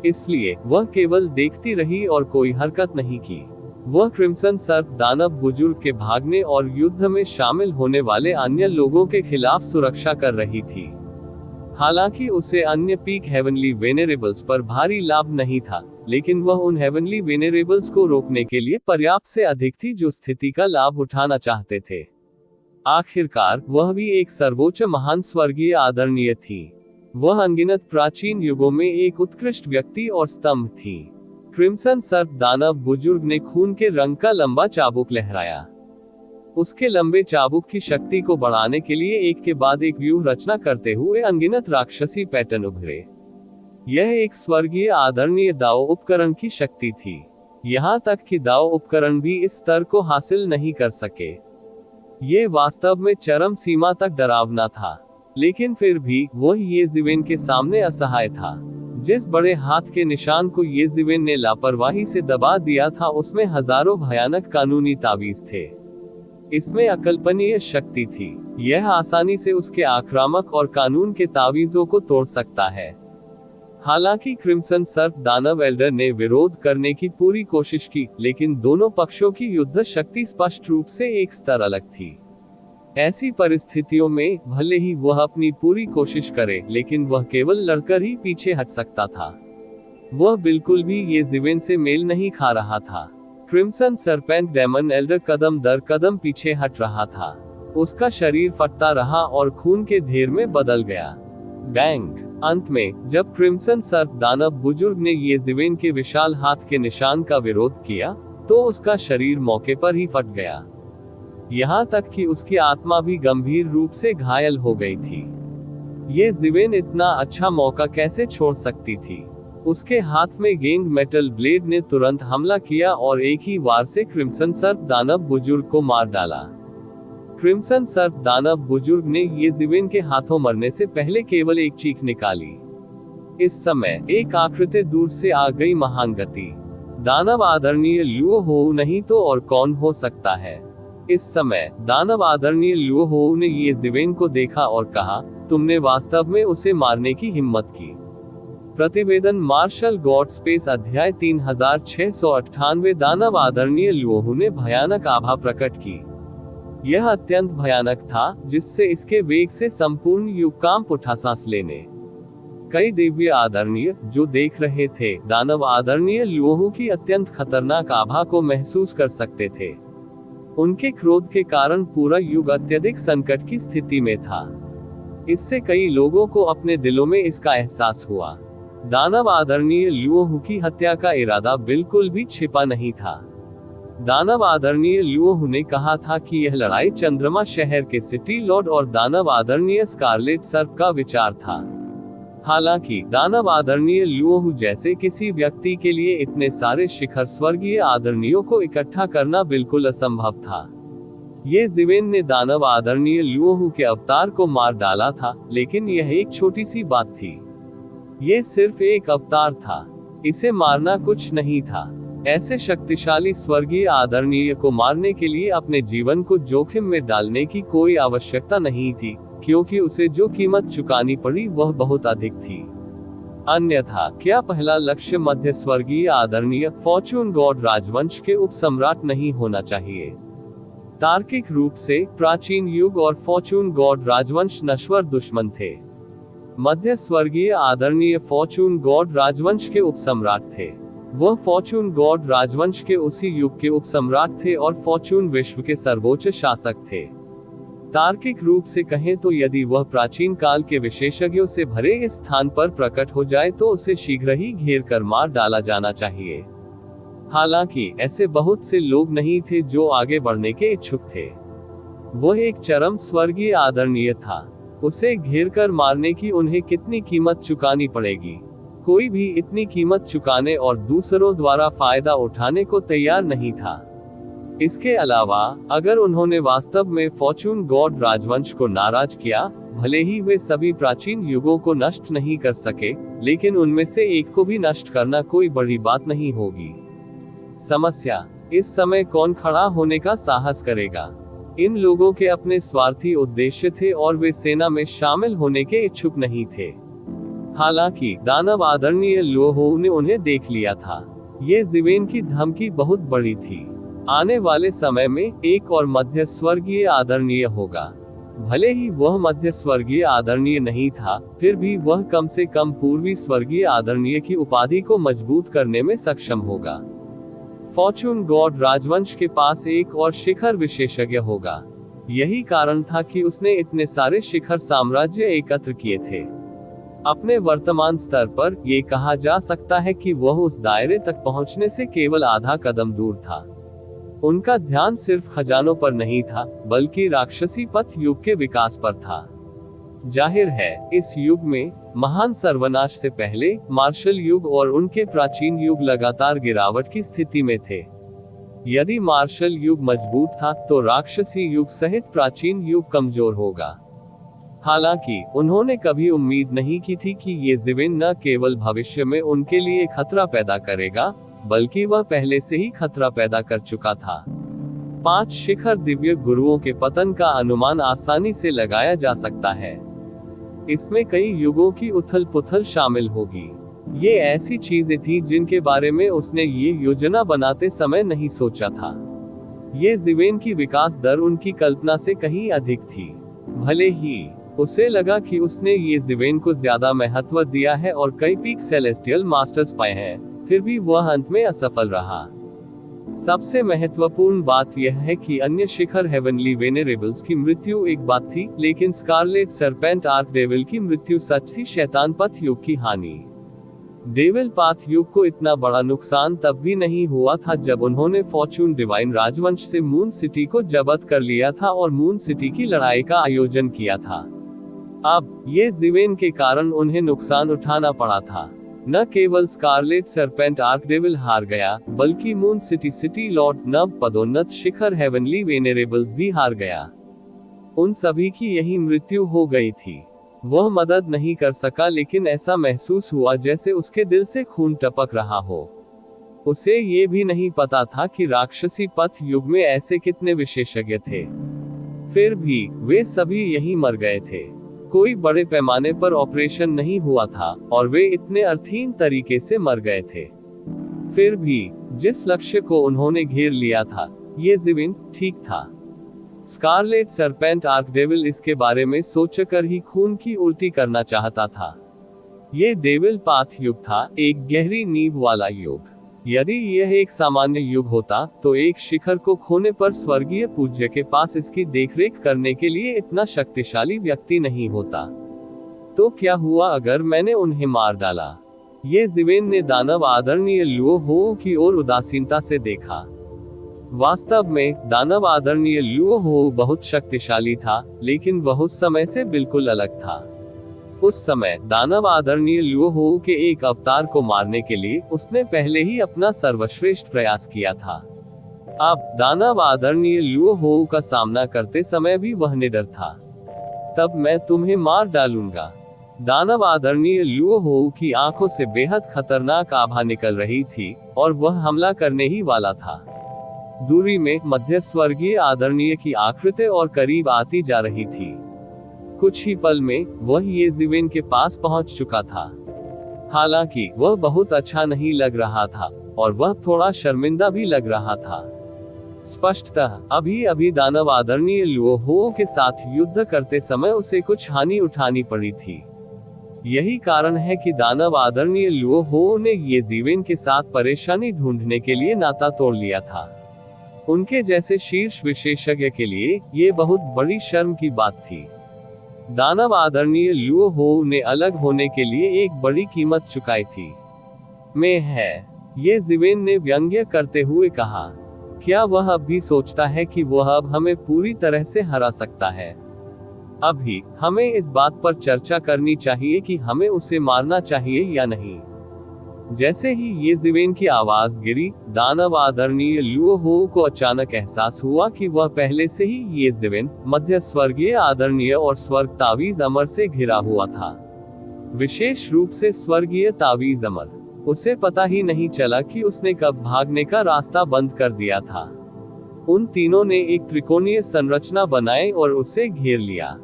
इसलिए वह केवल देखती रही और कोई हरकत नहीं की। वह क्रिम्सन सर्प दानव बुजुर्ग के भागने और युद्ध में शामिल होने वाले अन्य लोगों के खिलाफ सुरक्षा कर रही थी। हालांकि उसे अन्य पीक हेवनली वेनेरेबल्स पर भारी लाभ नहीं था, लेकिन वह उन हेवनली वेनेरेबल्स को रोकने के लिए पर्याप्त से अधिक थी जो स्थिति का लाभ उठाना चाहते थे। आखिरकार वह भी एक सर्वोच्च महान स्वर्गीय आदरणीय थी। वह अनगिनत प्राचीन युगों में एक उत्कृष्ट व्यक्ति और स्तंभ थी। क्रिम्सन सर्प दानव बुजुर्ग ने खून के रंग का लंबा चाबुक लहराया। उसके लंबे चाबुक की शक्ति को बढ़ाने के लिए एक के बाद एक व्यूह रचना करते हुए अनगिनत राक्षसी पैटर्न उभरे। यह एक स्वर्गीय आदरणीय दाव उपकरण की शक्ति थी। यहाँ तक कि दाव उपकरण भी इस स्तर को हासिल नहीं कर सके। ये वास्तव में चरम सीमा तक डरावना था, लेकिन फिर भी वह ये ज़िवेन के सामने असहाय था। जिस बड़े हाथ के निशान को येज़िवेन ने लापरवाही से दबा दिया था उसमें हजारों भयानक कानूनी तावीज थे। इसमें अकल्पनीय शक्ति थी। यह आसानी से उसके आक्रामक और कानून के तावीजों को तोड़ सकता है। हालांकि क्रिम्सन सर्प दानव एल्डर ने विरोध करने की पूरी कोशिश की, लेकिन दोनों पक्षों की युद्ध शक्ति स्पष्ट रूप से एक स्तर अलग थी। ऐसी परिस्थितियों में भले ही वह अपनी पूरी कोशिश करे, लेकिन वह केवल लड़कर ही पीछे हट सकता था। वह बिल्कुल भी येज़िवेन से मेल नहीं खा रहा था। क्रिम्सन सर्पेंट डेमन एल्डर कदम दर कदम पीछे हट रहा था। उसका शरीर फटता रहा और खून के ढेर में बदल गया। बैंग! अंत में जब क्रिम्सन सर्प दानव बुजुर्ग ने येज़िवेन के विशाल हाथ के निशान का विरोध किया, तो उसका शरीर मौके पर ही फट गया। यहाँ तक कि उसकी आत्मा भी गंभीर रूप से घायल हो गई थी। येज़िवेन इतना अच्छा मौका कैसे छोड़ सकती थी? उसके हाथ में गेंग मेटल ब्लेड ने तुरंत हमला किया और एक ही वार से क्रिम्सन सर्प दानव बुजुर्ग को मार डाला। क्रिम्सन सर्प दानव बुजुर्ग ने येज़िवेन के हाथों मरने से पहले केवल एक चीख निकाली। इस समय एक आकृति दूर से आ गई। महान गति! दानव आदरणीय लुओ होऊ नहीं तो और कौन हो सकता है? इस समय दानव आदरणीय लुओ होऊ ने येज़िवेन को देखा और कहा, तुमने वास्तव में उसे मारने की हिम्मत की। प्रतिवेदन मार्शल गॉड स्पेस अध्याय 3698 दानव आदरणीय लुओहू ने भयानक आभा प्रकट की। यह अत्यंत भयानक था, जिससे इसके वेग से संपूर्ण युग कांप उठा सांस लेने। कई दिव्य आदरणीय जो देख रहे थे, दानव आदरणीय लुओहू की अत्यंत खतरनाक आभा को महसूस कर सकते थे। उनके क्रोध के कारण पूरा युग अत्यधिक संकट की स्थिति में था। इससे कई लोगों को अपने दिलों में इसका एहसास हुआ। दानव आदरणीय लुओहू की हत्या का इरादा बिल्कुल भी छिपा नहीं था। दानव आदरणीय लुओहू ने कहा था कि यह लड़ाई चंद्रमा शहर के सिटी लॉर्ड और दानव आदरणीय स्कारलेट सर्प का विचार था। हालांकि दानव आदरणीय लुओहू जैसे किसी व्यक्ति के लिए इतने सारे शिखर स्वर्गीय आदरणीयों को इकट्ठा करना बिल्कुल असंभव था। येज़िवेन ने दानव आदरणीय लुओहू के अवतार को मार डाला था, लेकिन यह एक छोटी सी बात थी। ये सिर्फ एक अवतार था। इसे मारना कुछ नहीं था। ऐसे शक्तिशाली स्वर्गीय आदरणीय को मारने के लिए अपने जीवन को जोखिम में डालने की कोई आवश्यकता नहीं थी, क्योंकि उसे जो कीमत चुकानी पड़ी वह बहुत अधिक थी। अन्यथा क्या पहला लक्ष्य मध्य स्वर्गीय आदरणीय फॉर्चून गॉड राजवंश के उपसम्राट नहीं होना चाहिए? तार्किक रूप से प्राचीन युग और फॉर्चून गॉड राजवंश नश्वर दुश्मन थे। मध्य स्वर्गीय आदरणीय फॉर्चून गॉड राजवंश के उपसम्राट थे। वह फॉर्चून गॉड राजवंश के उसी युग के उपसम्राट थे और फॉर्चून विश्व के सर्वोच्च शासक थे। तार्किक रूप से कहें तो यदि वह प्राचीन काल के विशेषज्ञों से भरे इस स्थान पर प्रकट हो जाए तो उसे शीघ्र ही घेर कर मार डाला जाना चाहिए। हालांकि ऐसे बहुत से लोग नहीं थे जो आगे बढ़ने के इच्छुक थे। वह एक चरम स्वर्गीय आदरणीय था। उसे घेर कर मारने की उन्हें कितनी कीमत चुकानी पड़ेगी? कोई भी इतनी कीमत चुकाने और दूसरों द्वारा फायदा उठाने को तैयार नहीं था। इसके अलावा अगर उन्होंने वास्तव में फॉर्चून गॉड राजवंश को नाराज किया, भले ही वे सभी प्राचीन युगों को नष्ट नहीं कर सके, लेकिन उनमें से एक को भी नष्ट करना कोई बड़ी बात नहीं होगी। समस्या: इस समय कौन खड़ा होने का साहस करेगा? इन लोगों के अपने स्वार्थी उद्देश्य थे और वे सेना में शामिल होने के इच्छुक नहीं थे। हालांकि दानव आदरणीय लुओहू ने उन्हें देख लिया था। येज़िवेन की धमकी बहुत बड़ी थी। आने वाले समय में एक और मध्य स्वर्गीय आदरणीय होगा। भले ही वह मध्य स्वर्गीय आदरणीय नहीं था, फिर भी वह कम से कम पूर्वी स्वर्गीय आदरणीय की उपाधि को मजबूत करने में सक्षम होगा। फॉर्चून गॉड राजवंश के पास एक और शिखर विशेषज्ञ होगा। यही कारण था कि उसने इतने सारे शिखर साम्राज्य एकत्र किए थे। अपने वर्तमान स्तर पर यह कहा जा सकता है कि वह उस दायरे तक पहुंचने से केवल आधा कदम दूर था। उनका ध्यान सिर्फ खजानों पर नहीं था, बल्कि राक्षसी पथ युग के विकास पर था। जाहिर है, इस युग में महान सर्वनाश से पहले मार्शल युग और उनके प्राचीन युग लगातार गिरावट की स्थिति में थे। यदि मार्शल युग मजबूत था, तो राक्षसी युग सहित प्राचीन युग कमजोर होगा। हालांकि उन्होंने कभी उम्मीद नहीं की थी कि ये जीवेन न केवल भविष्य में उनके लिए खतरा पैदा करेगा, बल्कि वह पहले से ही खतरा पैदा कर चुका था। 5 शिखर दिव्य गुरुओं के पतन का अनुमान आसानी से लगाया जा सकता है। इसमें कई युगों की उथल पुथल शामिल होगी। ये ऐसी चीजें थी जिनके बारे में उसने ये योजना बनाते समय नहीं सोचा था। ये जीवेन की विकास दर उनकी कल्पना से कहीं अधिक थी। भले ही उसे लगा कि उसने ये जीवेन को ज्यादा महत्व दिया है और कई पीक सेलेस्टियल मास्टर्स पाए हैं, फिर भी वह अंत में असफल रहा। सबसे महत्वपूर्ण बात यह है कि अन्य शिखर हेवनली वेनेरेबल्स की मृत्यु एक बात थी, लेकिन स्कारलेट सरपेंट आर्कडेविल की मृत्यु सच थी। शैतान पथ युग की हानि। डेविल पाथ युग को इतना बड़ा नुकसान तब भी नहीं हुआ था जब उन्होंने फॉर्चून डिवाइन राजवंश से मून सिटी को जब्त कर लिया था और मून सिटी की लड़ाई का आयोजन किया था। अब ये जीवेन के कारण उन्हें नुकसान उठाना पड़ा था। न केवल स्कारलेट सरपेंट आर्कडेविल हार गया, बल्कि मून सिटी लॉर्ड नव पदोन्नत शिखर हेवनली वेनेरेबल्स भी हार गया। उन सभी की यही मृत्यु हो गई थी। वह मदद नहीं कर सका, लेकिन ऐसा महसूस हुआ जैसे उसके दिल से खून टपक रहा हो। उसे ये भी नहीं पता था कि राक्षसी पथ युग में ऐसे कितने विशेषज्ञ थे। फिर भी वे सभी यहीं मर गए थे। कोई बड़े पैमाने पर ऑपरेशन नहीं हुआ था और वे इतने अर्थहीन तरीके से मर गए थे। फिर भी जिस लक्ष्य को उन्होंने घेर लिया था, ये जीवेन ठीक था। स्कारलेट सरपेंट आर्कडेविल इसके बारे में सोचकर ही खून की उल्टी करना चाहता था। ये डेविल पाथ युग था, एक गहरी नींव वाला युग। यदि यह एक सामान्य युग होता, तो एक शिखर को खोने पर स्वर्गीय पूज्य के पास इसकी देखरेख करने के लिए इतना शक्तिशाली व्यक्ति नहीं होता। तो क्या हुआ अगर मैंने उन्हें मार डाला? ये जीवेन ने दानव आदरणीय लुओ हो की ओर उदासीनता से देखा। वास्तव में दानव आदरणीय लुओ हो बहुत शक्तिशाली था, लेकिन वह उस समय से बिल्कुल अलग था। उस समय दानव आदरणीय लुओ हो के एक अवतार को मारने के लिए उसने पहले ही अपना सर्वश्रेष्ठ प्रयास किया था। अब दानव आदरणीय लुओ हो का सामना करते समय भी वह निडर था। तब मैं तुम्हें मार डालूंगा। दानव आदरणीय लुओ हो की आंखों से बेहद खतरनाक आभा निकल रही थी और वह हमला करने ही वाला था। दूरी में मध्य स्वर्गीय आदरणीय की आकृति और करीब आती जा रही थी। कुछ ही पल में वह ये जीवेन के पास पहुंच चुका था। हालांकि वह बहुत अच्छा नहीं लग रहा था और वह थोड़ा शर्मिंदा भी लग रहा था। स्पष्टतः अभी अभी दानव आदरणीय लुओ हो के साथ युद्ध करते समय उसे कुछ हानि उठानी पड़ी थी। यही कारण है कि दानव आदरणीय लुओ हो ने ये जीवेन के साथ परेशानी ढूंढने के लिए नाता तोड़ लिया था। उनके जैसे शीर्ष विशेषज्ञ के लिए ये बहुत बड़ी शर्म की बात थी। दानव आदरणीय लुओ हो ने अलग होने के लिए एक बड़ी कीमत चुकाई थी। में है, ये जीवेन ने व्यंग्य करते हुए कहा। क्या वह अब भी सोचता है कि वह अब हमें पूरी तरह से हरा सकता है? अभी हमें इस बात पर चर्चा करनी चाहिए कि हमें उसे मारना चाहिए या नहीं। जैसे ही ये जीवेन की आवाज गिरी, दानव आदरणीय लुओ हो को अचानक एहसास हुआ कि वह पहले से ही ये जीवेन मध्य स्वर्गीय आदरणीय और स्वर्ग तावीज अमर से घिरा हुआ था। विशेष रूप से स्वर्गीय तावीज अमर। उसे पता ही नहीं चला कि उसने कब भागने का रास्ता बंद कर दिया था। उन तीनों ने एक त्रिकोणीय संरचना बनाई और उसे घेर लिया।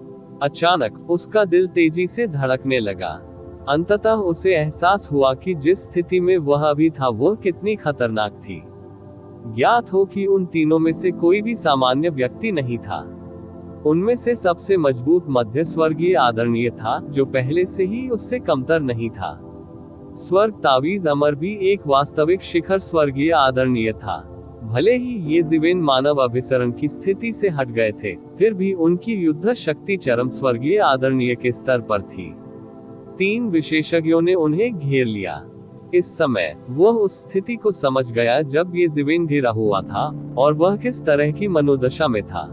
अचानक उसका दिल तेजी से धड़कने लगा। अंततः उसे एहसास हुआ कि जिस स्थिति में वह अभी था वह कितनी खतरनाक थी। ज्ञात हो कि उन तीनों में से कोई भी सामान्य व्यक्ति नहीं था। उनमें से सबसे मजबूत मध्य स्वर्गीय आदरणीय था, जो पहले से ही उससे कमतर नहीं था। स्वर्ग तावीज अमर भी एक वास्तविक शिखर स्वर्गीय आदरणीय था। भले ही ये जीवेन मानव अभिसरण की स्थिति से हट गए थे, फिर भी उनकी युद्ध शक्ति चरम स्वर्गीय आदरणीय के स्तर पर थी। 3 विशेषज्ञों ने उन्हें घेर लिया। इस समय वह उस स्थिति को समझ गया जब ये जीवेन घिरा हुआ था और वह किस तरह की मनोदशा में था।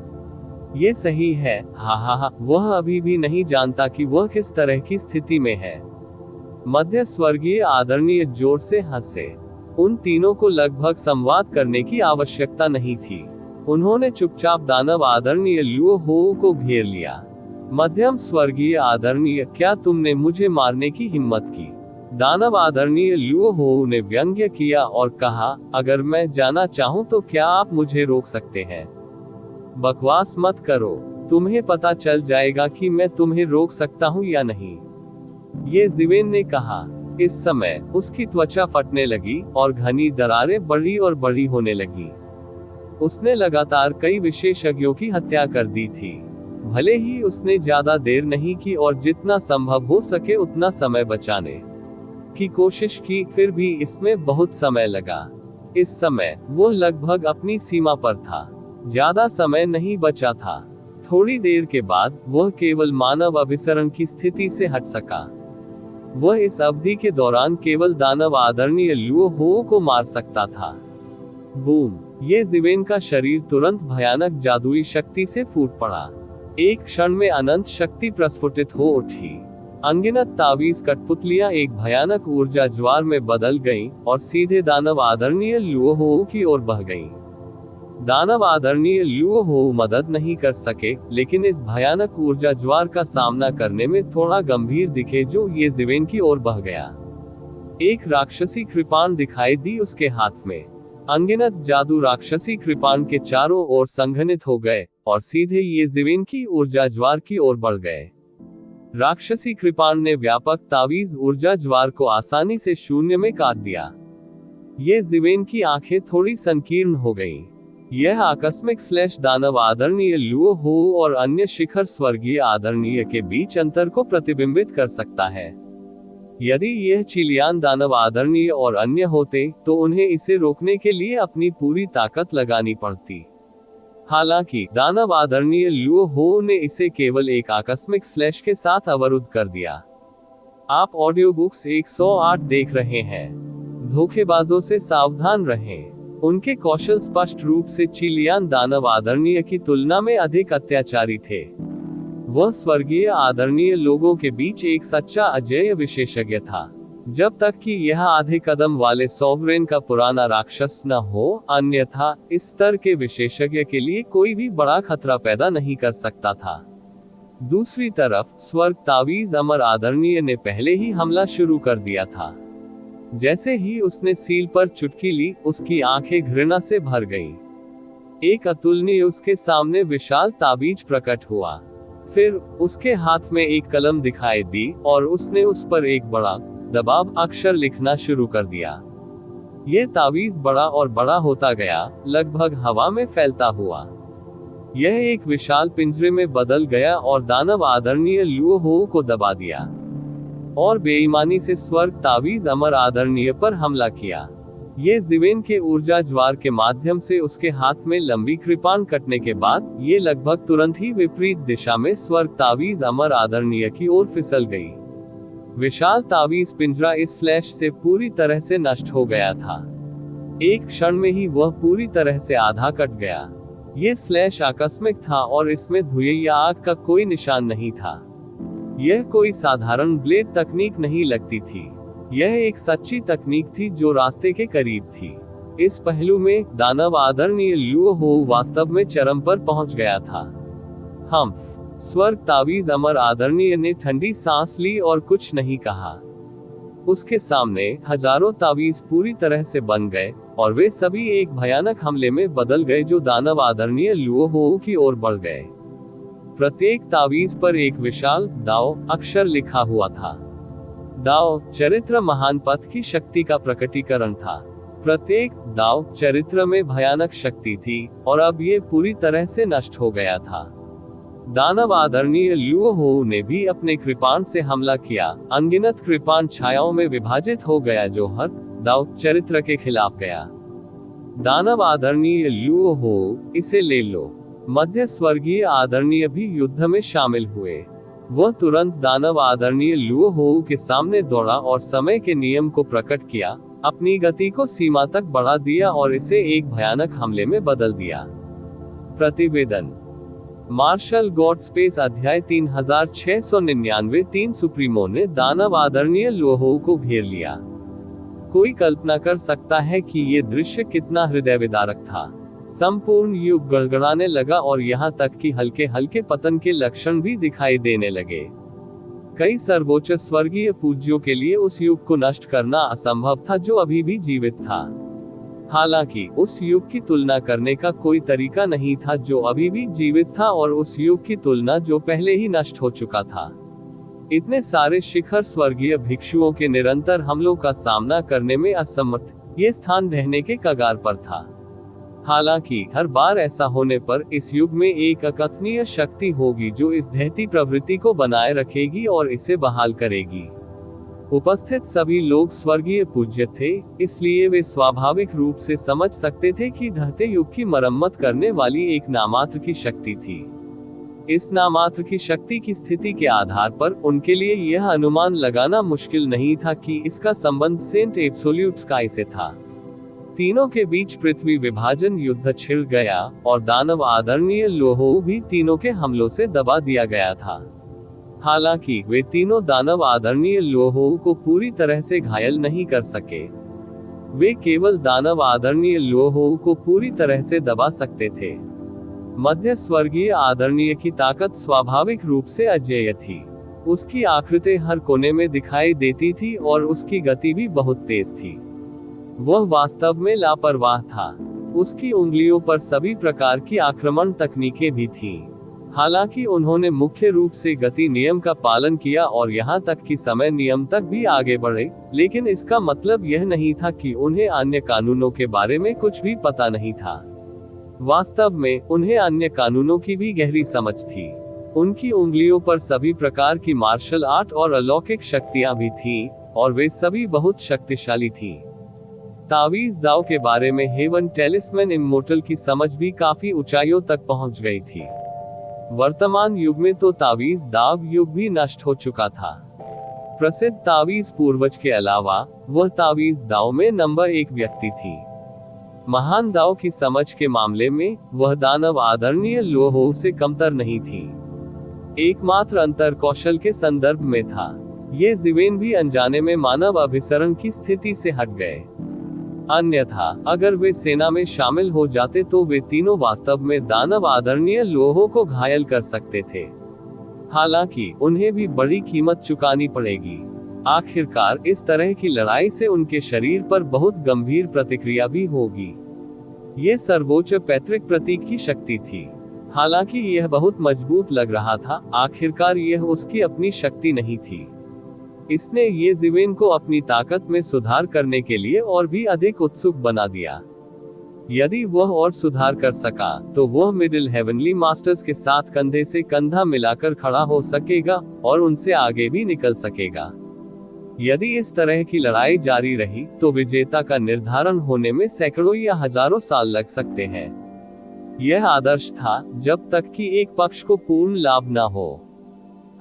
ये सही है, हा, वह अभी भी नहीं जानता कि वह किस तरह की स्थिति में है। मध्य स्वर्गीय आदरणीय जोर से हंसे। उन तीनों को लगभग संवाद करने की आवश्यकता नहीं थी। उन्होंने चुपचाप दानव आदरणीय लुओ हो को घेर लिया। मध्यम स्वर्गीय आदरणीय, क्या तुमने मुझे मारने की हिम्मत की? दानव आदरणीय लुओ हो ने व्यंग्य किया और कहा, अगर मैं जाना चाहूं तो क्या आप मुझे रोक सकते हैं? बकवास मत करो, तुम्हें पता चल जाएगा कि मैं तुम्हें रोक सकता हूं या नहीं, ये जिवेन ने कहा। इस समय उसकी त्वचा फटने लगी और घनी दरारें बड़ी और बड़ी होने लगी। उसने लगातार कई विशेषज्ञों की हत्या कर दी थी। भले ही उसने ज्यादा देर नहीं की और जितना संभव हो सके उतना समय बचाने की कोशिश की, फिर भी इसमें बहुत समय लगा। इस समय वो लगभग अपनी सीमा पर था। ज्यादा समय नहीं बचा था। थोड़ी देर के बाद वह केवल मानव अभिसरण की स्थिति से हट सका। वह इस अवधि के दौरान केवल दानव आदरणीय लुओ हो को मार सकता था। बूम! ये जिवेन का शरीर तुरंत भयानक जादुई शक्ति से फूट पड़ा। एक क्षण में अनंत शक्ति प्रस्फुटित हो उठी। अनगिनत तावीज कठपुतलियां एक भयानक ऊर्जा ज्वार में बदल गईं और सीधे दानव आदरणीय लुओ हो की ओर बह गईं। दानव आदरणीय लुओ हो मदद नहीं कर सके, लेकिन इस भयानक ऊर्जा ज्वार का सामना करने में थोड़ा गंभीर दिखे जो ये जिवेन की ओर बह गया। एक राक्षसी कृपाण दिखाई दी उसके हाथ में। अनगिनत जादू राक्षसी कृपाण के चारों ओर संघनित हो गए और सीधे ये जिवेन की ऊर्जा ज्वार की ओर बढ़ गए। राक्षसी कृपाण ने व्यापक तावीज ऊर्जा ज्वार को आसानी से शून्य में काट दिया। ये जिवेन की आंखें थोड़ी संकीर्ण हो गईं। यह आकस्मिक स्लैश दानव आदरणीय लुओ हो और अन्य शिखर स्वर्गीय आदरणीय के बीच अंतर को प्रतिबिंबित कर सकता है। यदि यह चिलियान दानव आदरणीय और अन्य होते तो उन्हें इसे रोकने के लिए अपनी पूरी ताकत लगानी पड़ती। हालांकि दानव आदरणीय लुओ हो ने इसे केवल एक आकस्मिक स्लैश के साथ अवरुद्ध कर दिया। आप ऑडियो बुक्स 108 देख रहे हैं। धोखेबाजों से सावधान रहें। उनके कौशल स्पष्ट रूप से चिलियान दानव आदरणीय की तुलना में अधिक अत्याचारी थे। वह स्वर्गीय आदरणीय लोगों के बीच एक सच्चा अजेय विशेषज्ञ था। जब तक कि यह आधे कदम वाले सॉवरेन का पुराना राक्षस न हो, अन्यथा इस स्तर के विशेषज्ञ के लिए कोई भी बड़ा खतरा पैदा नहीं कर सकता था। दूसरी तरफ स्वर्ग तावीज अमर आदरणीय ने पहले ही हमला शुरू कर दिया था। जैसे ही उसने सील पर चुटकी ली, उसकी आंखें घृणा से भर गईं। एक अतुलनीय उसके सामने विशाल ताबीज प्रकट हुआ। फिर उसके हाथ में एक कलम दिखाई दी और उसने उस पर एक बड़ा दबाव अक्षर लिखना शुरू कर दिया। यह तावीज बड़ा और बड़ा होता गया, लगभग हवा में फैलता हुआ। यह एक विशाल पिंजरे में बदल गया और दानव आदरणीय लुओ हो को दबा दिया और बेईमानी से स्वर्ग तावीज अमर आदरणीय पर हमला किया। ये जिवेन के ऊर्जा ज्वार के माध्यम से उसके हाथ में लंबी कृपाण कटने के बाद ये लगभग तुरंत ही विपरीत दिशा में स्वर्ग तावीज अमर आदरणीय की ओर फिसल गई। विशाल तावीज पिंजरा इस स्लैश से पूरी तरह से नष्ट हो गया था। एक क्षण में ही वह पूरी तरह से आधा कट गया। यह स्लैश आकस्मिक था और इसमें धुएं या आग का कोई निशान नहीं था। यह कोई साधारण ब्लेड तकनीक नहीं लगती थी। यह एक सच्ची तकनीक थी जो रास्ते के करीब थी। इस पहलू में दानव आदरणीय लुओ हो वास्तव में चरम पर पहुंच गया था। हम्फ! स्वर्ग तावीज अमर आदरणीय ने ठंडी सांस ली और कुछ नहीं कहा। उसके सामने हजारों तावीज पूरी तरह से बन गए और वे सभी एक भयानक हमले में बदल गए जो दानव आदरणीय लुओ हो की ओर बढ़ गए। प्रत्येक तावीज पर एक विशाल दाओ अक्षर लिखा हुआ था। दाओ चरित्र महान पथ की शक्ति का प्रकटीकरण था। प्रत्येक दाओ चरित्र में भयानक शक्ति थी और अब ये पूरी तरह से नष्ट हो गया था। दानव आदरणीय लुओ हो ने भी अपने कृपाण से हमला किया। अनगिनत कृपाण छायाओं में विभाजित हो गया जो हर दाओ चरित्र के खिलाफ गया। दानव आदरणीय लुओ हो, इसे ले लो। मध्य स्वर्गीय आदरणीय भी युद्ध में शामिल हुए। वह तुरंत दानव आदरणीय लुओ हो के सामने दौड़ा और समय के नियम को प्रकट किया, अपनी गति को सीमा तक बढ़ा दिया और इसे एक भयानक हमले में बदल दिया। प्रतिवेदन: मार्शल गॉड स्पेस अध्याय 3699। 3 सुप्रीमो ने दानव आदरणीय लुओ हो को घेर लिया। कोई कल्पना कर सकता है कि ये दृश्य कितना हृदय विदारक था। संपूर्ण युग गड़गड़ाने लगा और यहाँ तक कि हल्के हल्के पतन के लक्षण भी दिखाई देने लगे। कई सर्वोच्च स्वर्गीय पूज्यों के लिए उस युग को नष्ट करना असंभव था जो अभी भी जीवित था। हालांकि उस युग की तुलना करने का कोई तरीका नहीं था जो अभी भी जीवित था और उस युग की तुलना जो पहले ही नष्ट हो चुका था। इतने सारे शिखर स्वर्गीय भिक्षुओं के निरंतर हमलों का सामना करने में असमर्थ ये स्थान रहने के कगार पर था। हालांकि हर बार ऐसा होने पर इस युग में एक अकथनीय शक्ति होगी जो इस ढहती प्रवृत्ति को बनाए रखेगी और इसे बहाल करेगी। उपस्थित सभी लोग स्वर्गीय पूज्य थे, इसलिए वे स्वाभाविक रूप से समझ सकते थे कि ढहते युग की मरम्मत करने वाली एक नामात्र की शक्ति थी। इस नामात्र की शक्ति की स्थिति के आधार पर उनके लिए यह अनुमान लगाना मुश्किल नहीं था कि इसका संबंध सेंट एब्सोल्यूट स्काई से था। तीनों के बीच पृथ्वी विभाजन युद्ध छिड़ गया और दानव आदरणीय लोहो भी तीनों के हमलों से दबा दिया गया था। हालांकि वे तीनों दानव आदरणीय लोहो को पूरी तरह से घायल नहीं कर सके। वे केवल दानव आदरणीय लोहो को पूरी तरह से दबा सकते थे। मध्य स्वर्गीय आदरणीय की ताकत स्वाभाविक रूप से अजेय थी। उसकी आकृति हर कोने में दिखाई देती थी और उसकी गति भी बहुत तेज थी। वह वास्तव में लापरवाह था। उसकी उंगलियों पर सभी प्रकार की आक्रमण तकनीकें भी थीं। हालांकि उन्होंने मुख्य रूप से गति नियम का पालन किया और यहाँ तक कि समय नियम तक भी आगे बढ़े, लेकिन इसका मतलब यह नहीं था कि उन्हें अन्य कानूनों के बारे में कुछ भी पता नहीं था। वास्तव में उन्हें अन्य कानूनों की भी गहरी समझ थी। उनकी उंगलियों पर सभी प्रकार की मार्शल आर्ट और अलौकिक शक्तियां भी थीं, और वे सभी बहुत शक्तिशाली थीं। तावीज दाव के बारे में हेवन टेलिस्मैन इमोर्टल की समझ भी काफी ऊंचाइयों तक पहुंच गई थी। वर्तमान युग में तो तावीज दाव युग भी नष्ट हो चुका था। प्रसिद्ध तावीज पूर्वज के अलावा वह तावीज दाव में नंबर 1 व्यक्ति थी। महान दाव की समझ के मामले में वह दानव आदरणीय लोहो से कमतर नहीं थी। एकमात्र अंतर कौशल के संदर्भ में था। ये जीवेन भी अनजाने में मानव अभिसरण की स्थिति से हट गए। अन्यथा अगर वे सेना में शामिल हो जाते तो वे तीनों वास्तव में दानव आदरणीय लोहो को घायल कर सकते थे। हालांकि उन्हें भी बड़ी कीमत चुकानी पड़ेगी। आखिरकार इस तरह की लड़ाई से उनके शरीर पर बहुत गंभीर प्रतिक्रिया भी होगी। ये सर्वोच्च पैतृक प्रतीक की शक्ति थी। हालांकि यह बहुत मजबूत लग रहा था, आखिरकार यह उसकी अपनी शक्ति नहीं थी। इसने ये जीवेन को अपनी ताकत में सुधार करने के लिए और भी अधिक उत्सुक बना दिया। यदि वह और सुधार कर सका तो वह मिडिल हेवनली मास्टर्स के साथ कंधे से कंधा मिलाकर खड़ा हो सकेगा और उनसे आगे भी निकल सकेगा। यदि इस तरह की लड़ाई जारी रही तो विजेता का निर्धारण होने में सैकड़ों या हजारों साल लग सकते हैं। यह आदर्श था जब तक कि एक पक्ष को पूर्ण लाभ न हो।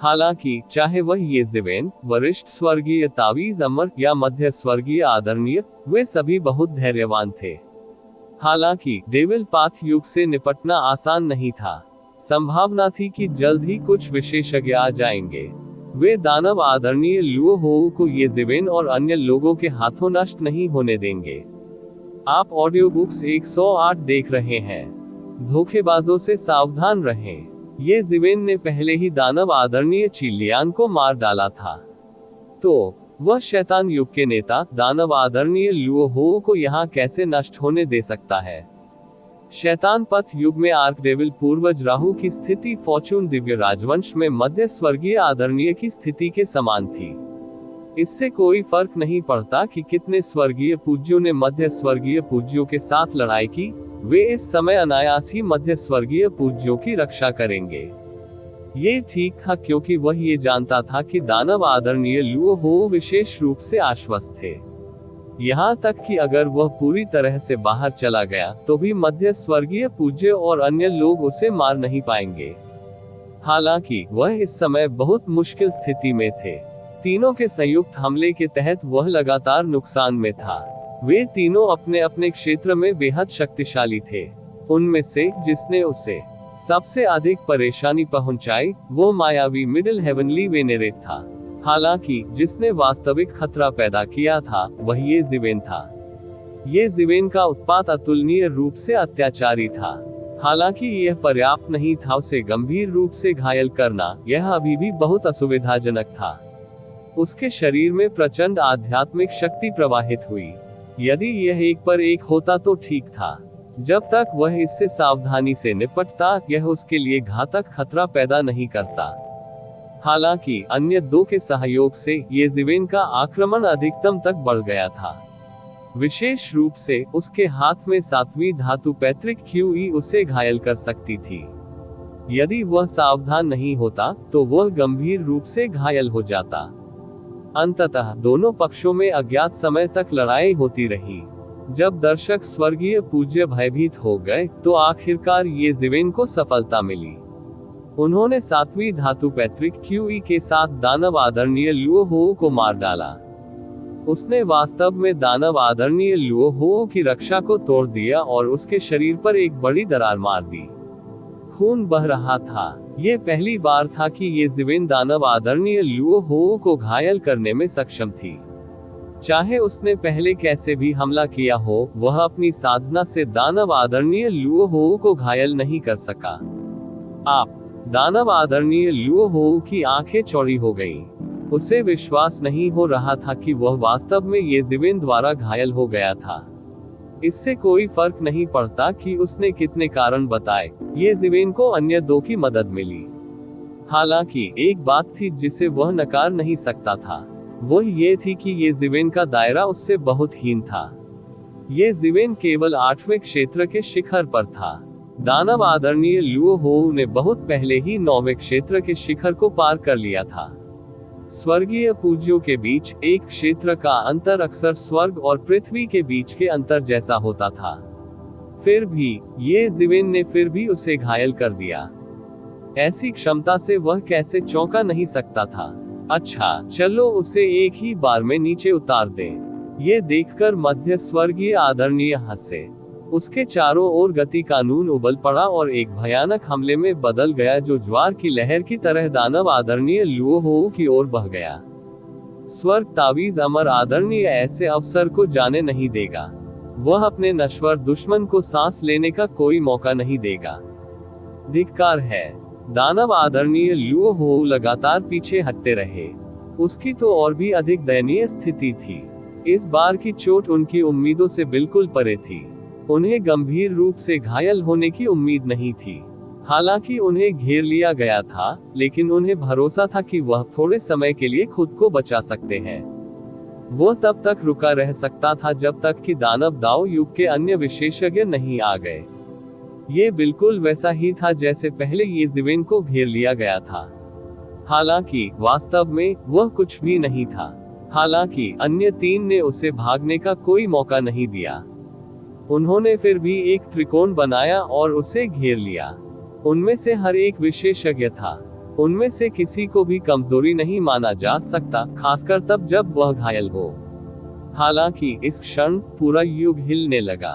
हालांकि चाहे वह ये जीवेन, वरिष्ठ स्वर्गीय तावीज अमर या मध्य स्वर्गीय आदरणीय, वे सभी बहुत धैर्यवान थे। हालांकि डेविल पाथ युग से निपटना आसान नहीं था। संभावना थी कि जल्द ही कुछ विशेषज्ञ आ जाएंगे। वे दानव आदरणीय लुओहो को ये जीवेन और अन्य लोगों के हाथों नष्ट नहीं होने देंगे। आप ऑडियो बुक्स 108 देख रहे हैं। धोखेबाजों से सावधान रहें। ये जीवेन ने पहले ही दानव आदरणीय चिलियान को मार डाला था, तो वह शैतान युग के नेता दानव आदरणीय लुओहो को यहाँ कैसे नष्ट होने दे सकता है। शैतान पथ युग में आर्क डेविल पूर्वज राहु की स्थिति फॉर्चून दिव्य राजवंश में मध्य स्वर्गीय आदरणीय की स्थिति के समान थी। इससे कोई फर्क नहीं पड़ता कि कितने स्वर्गीय पूज्यों ने मध्य स्वर्गीय पूज्यों के साथ लड़ाई की, वे इस समय अनायास ही मध्य स्वर्गीय पूज्यों की रक्षा करेंगे। ये ठीक था क्योंकि वह ये जानता था कि दानव आदरणीय लुओहो विशेष रूप से आश्वस्त थे। यहाँ तक कि अगर वह पूरी तरह से बाहर चला गया तो भी मध्य स्वर्गीय पूज्य और अन्य लोग उसे मार नहीं पाएंगे। हालांकि वह इस समय बहुत मुश्किल स्थिति में थे। तीनों के संयुक्त हमले के तहत वह लगातार नुकसान में था। वे तीनों अपने अपने क्षेत्र में बेहद शक्तिशाली थे। उनमें से जिसने उसे सबसे अधिक परेशानी पहुंचाई वो मायावी मिडिल हेवनली वेनेरेट था। हालांकि जिसने वास्तविक खतरा पैदा किया था वह ये जीवेन था। ये जीवेन का उत्पात अतुलनीय रूप से अत्याचारी था। हालांकि यह पर्याप्त नहीं था उसे गंभीर रूप से घायल करना, यह अभी भी बहुत असुविधाजनक था। उसके शरीर में प्रचंड आध्यात्मिक शक्ति प्रवाहित हुई। यदि यह एक पर एक होता तो ठीक था। जब तक वह इससे सावधानी से निपटता, यह उसके लिए घातक खतरा पैदा नहीं करता। हालांकि अन्य दो के सहयोग से ये जीवेन का आक्रमण अधिकतम तक बढ़ गया था। विशेष रूप से उसके हाथ में 7वीं धातु पैतृक क्यूई उसे घायल कर सकती थी। यदि वह सावधान नहीं होता तो वह गंभीर रूप से घायल हो जाता। अंततः दोनों पक्षों में अज्ञात समय तक लड़ाई होती रही। जब दर्शक स्वर्गीय पूज्य भयभीत हो गए तो आखिरकार ये जीवेन को सफलता मिली। उन्होंने 7वीं धातु पैतृक क्यूई के साथ दानव आदरणीय लुओ हो को मार डाला। उसने वास्तव में दानव आदरणीय लुओ हो की रक्षा को तोड़ दिया और उसके शरीर पर एक बड़ी दरार मार दी। खून बह रहा था। ये पहली बार था कि ये जीवेन दानव आदरणीय लुओ हो को घायल करने में सक्षम थी। चाहे उसने पहले कैसे भी हमला किया हो, वह अपनी साधना से दानव आदरणीय लुओ हो को घायल नहीं कर सका। दानव आदरणीय लुओ हो की आंखें चौड़ी हो गईं। उसे विश्वास नहीं हो रहा था कि वह वास्तव में ये जीवेन द्वारा घायल हो गया था। इससे कोई फर्क नहीं पड़ता कि उसने कितने कारण बताए, ये जीवेन को अन्य दो की मदद मिली। हालांकि एक बात थी जिसे वह नकार नहीं सकता था, वह ये थी कि ये जीवेन का दायरा उससे बहुत हीन था। ये जीवेन केवल 8वें क्षेत्र के शिखर पर था। दानव आदरणीय लुओ हो ने बहुत पहले ही 9वें क्षेत्र के शिखर को पार कर लिया था। स्वर्गीय पूज्यों के बीच एक क्षेत्र का अंतर अक्सर स्वर्ग और पृथ्वी के बीच के अंतर जैसा होता था। फिर भी ये जीवेन ने फिर भी उसे घायल कर दिया। ऐसी क्षमता से वह कैसे चौंका नहीं सकता था। अच्छा, चलो उसे एक ही बार में नीचे उतार दें। ये देखकर मध्य स्वर्गीय आदरणीय हंसे। उसके चारों ओर गति कानून उबल पड़ा और एक भयानक हमले में बदल गया जो ज्वार की लहर की तरह दानव आदरणीय लुओ हो की ओर बह गया। स्वर्ग तावीज अमर आदरणीय ऐसे अवसर को जाने नहीं देगा। वह अपने नश्वर दुश्मन को सांस लेने का कोई मौका नहीं देगा। धिक्कार है। दानव आदरणीय लुओ हो लगातार पीछे हटते रहे। उसकी तो और भी अधिक दयनीय स्थिति थी। इस बार की चोट उनकी उम्मीदों से बिल्कुल परे थी। उन्हें गंभीर रूप से घायल होने की उम्मीद नहीं थी। हालांकि उन्हें घेर लिया गया था, लेकिन उन्हें भरोसा था कि वह थोड़े समय के लिए खुद को बचा सकते हैं। वह तब तक रुका रह सकता था जब तक कि दानव दाव युग के अन्य विशेषज्ञ नहीं आ गए। ये बिल्कुल वैसा ही था जैसे पहले ये जीवेन को घेर लिया गया था। हालांकि वास्तव में वह कुछ भी नहीं था। हालांकि अन्य तीन ने उसे भागने का कोई मौका नहीं दिया। उन्होंने फिर भी एक त्रिकोण बनाया और उसे घेर लिया। उनमें से हर एक विशेषज्ञ था। उनमें से किसी को भी कमजोरी नहीं माना जा सकता, खासकर तब जब वह घायल हो। हालांकि इस क्षण पूरा युग हिलने लगा।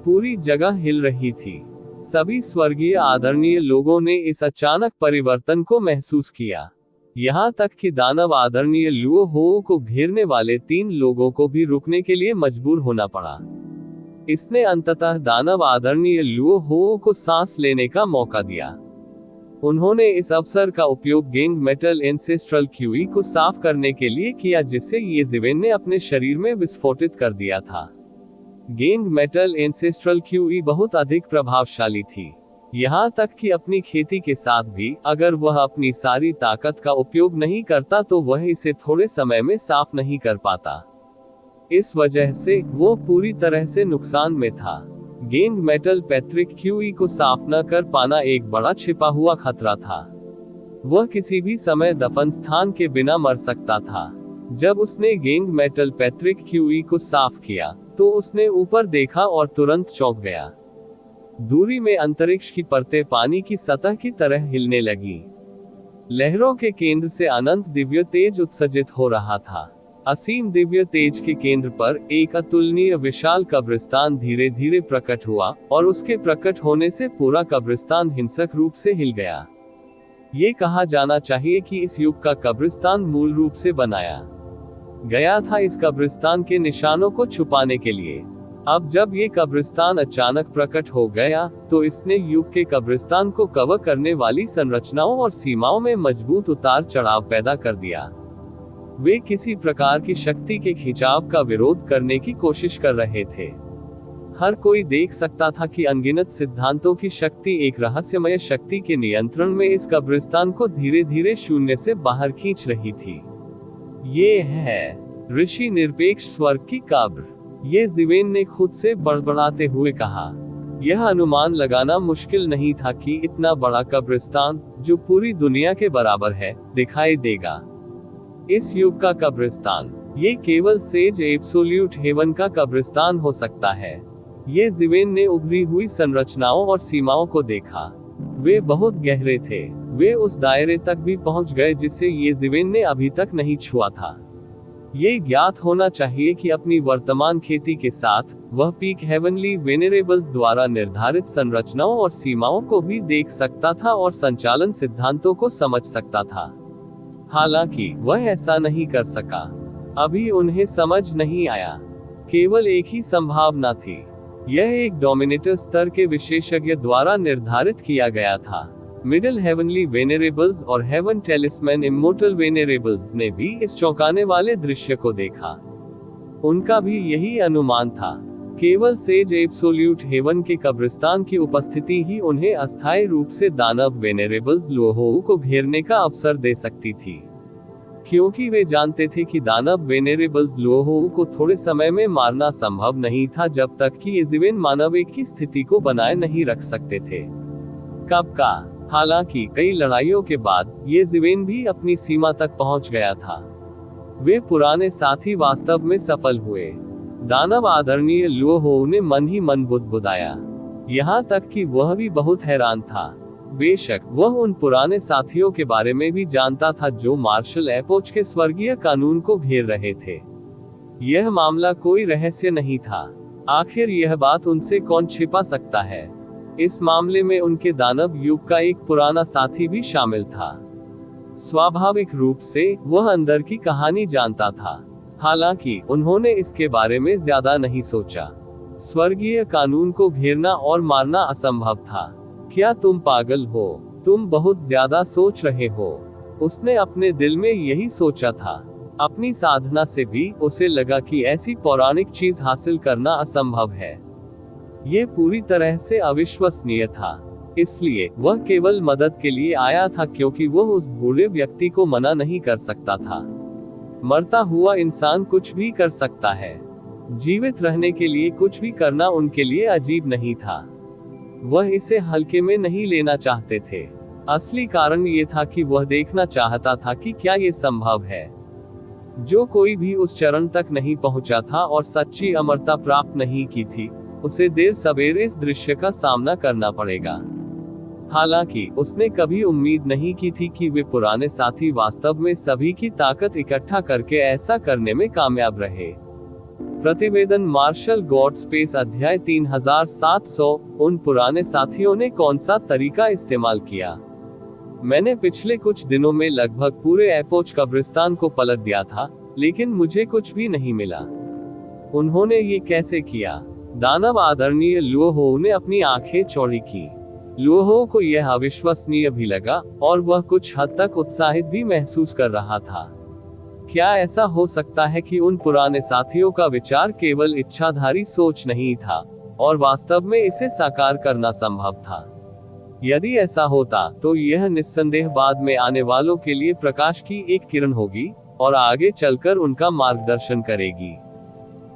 पूरी जगह हिल रही थी। सभी स्वर्गीय आदरणीय लोगों ने इस अचानक परिवर्तन को महसूस किया। यहाँ तक कि दानव आदरणीय लुओ हो को घेरने वाले 3 लोगों को भी रुकने के लिए मजबूर होना पड़ा। इसने अंततः दानव आदरणीय लुओ हो को सांस लेने का मौका दिया। उन्होंने इस अवसर का उपयोग गेंग मेटल एंसेस्ट्रल क्यूई को साफ करने के लिए किया, जिससे ये जीवेन ने अपने शरीर में विस्फोटित कर दिया था। गेंग मेटल एंसेस्ट्रल क्यूई बहुत अधिक प्रभावशाली थी। यहाँ तक कि अपनी खेती के साथ भी अगर वह अपनी सारी ताकत का उपयोग नहीं करता तो वह इसे थोड़े समय में साफ नहीं कर पाता। इस वजह से वो पूरी तरह से नुकसान में था। गेंग मेटल पैतृक क्यूई को साफ न कर पाना एक बड़ा छिपा हुआ खतरा था। वह किसी भी समय दफन स्थान के बिना मर सकता था। जब उसने गेंग मेटल पैतृक क्यूई को साफ किया तो उसने ऊपर देखा और तुरंत चौंक गया। दूरी में अंतरिक्ष की परतें पानी की सतह की तरह हिलने लगी। लहरों के केंद्र से अनंत दिव्य तेज उत्सर्जित हो रहा था। असीम दिव्य तेज के केंद्र पर एक अतुलनीय विशाल कब्रिस्तान धीरे धीरे प्रकट हुआ और उसके प्रकट होने से पूरा कब्रिस्तान हिंसक रूप से हिल गया। ये कहा जाना चाहिए कि इस युग का कब्रिस्तान मूल रूप से बनाया गया था इस कब्रिस्तान के निशानों को छुपाने के लिए। अब जब ये कब्रिस्तान अचानक प्रकट हो गया, तो इसने युग के कब्रिस्तान को कवर करने वाली संरचनाओं और सीमाओं में मजबूत उतार चढ़ाव पैदा कर दिया। वे किसी प्रकार की शक्ति के खिंचाव का विरोध करने की कोशिश कर रहे थे। हर कोई देख सकता था कि अनगिनत सिद्धांतों की शक्ति एक रहस्यमय शक्ति के नियंत्रण में इस कब्रिस्तान को धीरे धीरे शून्य से बाहर खींच रही थी। ये है ऋषि निरपेक्ष स्वर्ग की कब्र, ये जिवेन ने खुद से बड़बड़ाते हुए कहा। यह अनुमान लगाना मुश्किल नहीं था कि इतना बड़ा कब्रिस्तान, जो पूरी दुनिया के बराबर है, दिखाई देगा। इस युग का कब्रिस्तान, ये केवल सेज एब्सोल्यूट हेवन का कब्रिस्तान हो सकता है। ये जिवेन ने उभरी हुई संरचनाओं और सीमाओं को देखा। वे बहुत गहरे थे। वे उस दायरे तक भी पहुंच गए जिसे ये जिवेन ने अभी तक नहीं छुआ था। ये ज्ञात होना चाहिए कि अपनी वर्तमान खेती के साथ वह पीक हेवनली वेनेरेबल्स द्वारा निर्धारित संरचनाओं और सीमाओं को भी देख सकता था और संचालन सिद्धांतों को समझ सकता था। हालांकि वह ऐसा नहीं कर सका। अभी उन्हें समझ नहीं आया। केवल एक ही संभावना थी। यह एक डोमिनेटर स्तर के विशेषज्ञ द्वारा निर्धारित किया गया था। मिडिल हेवनली वेनेरेबल्स और हेवन टेलिस्मैन इमोर्टल वेनेरेबल्स ने भी इस चौंकाने वाले दृश्य को देखा। उनका भी यही अनुमान था। केवल सेज एब्सोल्यूट हेवन के कब्रिस्तान की उपस्थिति ही उन्हें अस्थायी रूप से दानव वेनेरेबल्स लोहोऊ को घेरने का अवसर दे सकती थी, क्योंकि वे जानते थे कि दानव वेनेरेबल्स लोहोऊ को थोड़े समय में मारना संभव नहीं था जब तक कि ये जिवेन मानव एक की स्थिति को बनाए नहीं रख सकते थे। कब का? हालांकि कई लड़ाइयों के बाद ये जिवेन भी अपनी सीमा तक पहुंच गया था। वे पुराने साथी वास्तव में सफल हुए। दानव आदरणीय लोहोऊ ने मन ही मन बुदबुदाया, यहाँ तक कि वह भी बहुत हैरान था। बेशक वह उन पुराने साथियों के बारे में भी जानता था जो मार्शल एपोच के स्वर्गीय कानून को घेर रहे थे। यह मामला कोई रहस्य नहीं था। आखिर यह बात उनसे कौन छिपा सकता है? इस मामले में उनके दानव युग का एक पुराना साथी भी शामिल था। स्वाभाविक रूप से वह अंदर की कहानी जानता था। हालांकि उन्होंने इसके बारे में ज्यादा नहीं सोचा। स्वर्गीय कानून को घेरना और मारना असंभव था। क्या तुम पागल हो? तुम बहुत ज्यादा सोच रहे हो। उसने अपने दिल में यही सोचा था। अपनी साधना से भी उसे लगा कि ऐसी पौराणिक चीज हासिल करना असंभव है। ये पूरी तरह से अविश्वसनीय था। इसलिए वह केवल मदद के लिए आया था, क्योंकि वह उस बूढ़े व्यक्ति को मना नहीं कर सकता था। मरता हुआ इंसान कुछ भी कर सकता है। जीवित रहने के लिए कुछ भी करना उनके लिए अजीब नहीं था। वह इसे हल्के में नहीं लेना चाहते थे। असली कारण ये था कि वह देखना चाहता था कि क्या ये संभव है। जो कोई भी उस चरण तक नहीं पहुंचा था और सच्ची अमरता प्राप्त नहीं की थी, उसे देर सवेरे इस दृश्य का सामना करना पड़ेगा। हालांकि उसने कभी उम्मीद नहीं की थी कि वे पुराने साथी वास्तव में सभी की ताकत इकट्ठा करके ऐसा करने में कामयाब रहे। प्रतिवेदन मार्शल गॉड स्पेस अध्याय 3700। उन पुराने साथियों ने कौन सा तरीका इस्तेमाल किया? मैंने पिछले कुछ दिनों में लगभग पूरे एपोच कब्रिस्तान को पलट दिया था, लेकिन मुझे कुछ भी नहीं मिला। उन्होंने ये कैसे किया? दानव आदरणीय लोहोऊ ने अपनी आंखें चौड़ी की। लोहोऊ को यह अविश्वसनीय भी लगा और वह कुछ हद तक उत्साहित भी महसूस कर रहा था। क्या ऐसा हो सकता है कि उन पुराने साथियों का विचार केवल इच्छाधारी सोच नहीं था और वास्तव में इसे साकार करना संभव था? यदि ऐसा होता तो यह निस्संदेह बाद में आने वालों के लिए प्रकाश की एक किरण होगी और आगे चलकर उनका मार्गदर्शन करेगी।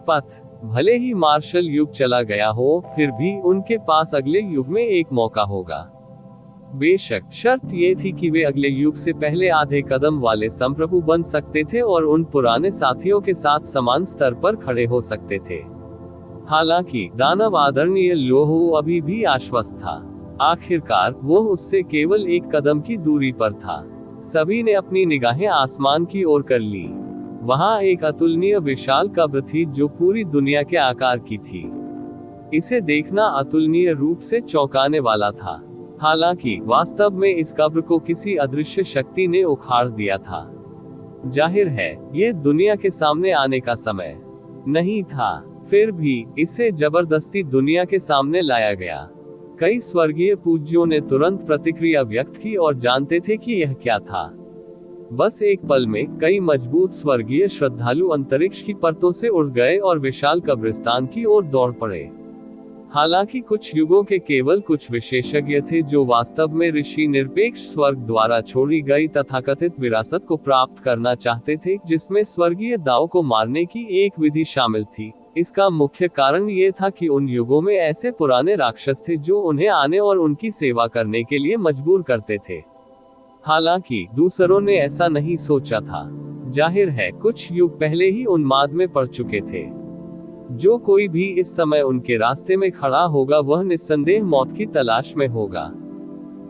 पथ भले ही मार्शल युग चला गया हो, फिर भी उनके पास अगले युग में एक मौका होगा। बेशक शर्त ये थी कि वे अगले युग से पहले आधे कदम वाले संप्रभु बन सकते थे और उन पुराने साथियों के साथ समान स्तर पर खड़े हो सकते थे। हालांकि दानव आदरणीय लोहोऊ अभी भी आश्वस्त था। आखिरकार वो उससे केवल एक कदम की दूरी पर था। सभी ने अपनी निगाहें आसमान की ओर कर ली। वहां एक अतुलनीय विशाल कब्र थी जो पूरी दुनिया के आकार की थी। इसे देखना अतुलनीय रूप से चौंकाने वाला था। हालांकि वास्तव में इस कब्र को किसी अदृश्य शक्ति ने उखाड़ दिया था। जाहिर है ये दुनिया के सामने आने का समय नहीं था। फिर भी इसे जबरदस्ती दुनिया के सामने लाया गया। कई स्वर्गीय पूज्यों ने तुरंत प्रतिक्रिया व्यक्त की और जानते थे कि यह क्या था। बस एक पल में कई मजबूत स्वर्गीय श्रद्धालु अंतरिक्ष की परतों से उड़ गए और विशाल कब्रिस्तान की ओर दौड़ पड़े। हालांकि कुछ युगों के केवल कुछ विशेषज्ञ थे जो वास्तव में ऋषि निरपेक्ष स्वर्ग द्वारा छोड़ी गई तथाकथित विरासत को प्राप्त करना चाहते थे, जिसमें स्वर्गीय दाव को मारने की एक विधि शामिल थी। इसका मुख्य कारण ये था कि उन युगों में ऐसे पुराने राक्षस थे जो उन्हें आने और उनकी सेवा करने के लिए मजबूर करते थे। हालांकि दूसरों ने ऐसा नहीं सोचा था। जाहिर है कुछ युग पहले ही उन्माद में पड़ चुके थे। जो कोई भी इस समय उनके रास्ते में खड़ा होगा वह निस्संदेह मौत की तलाश में होगा।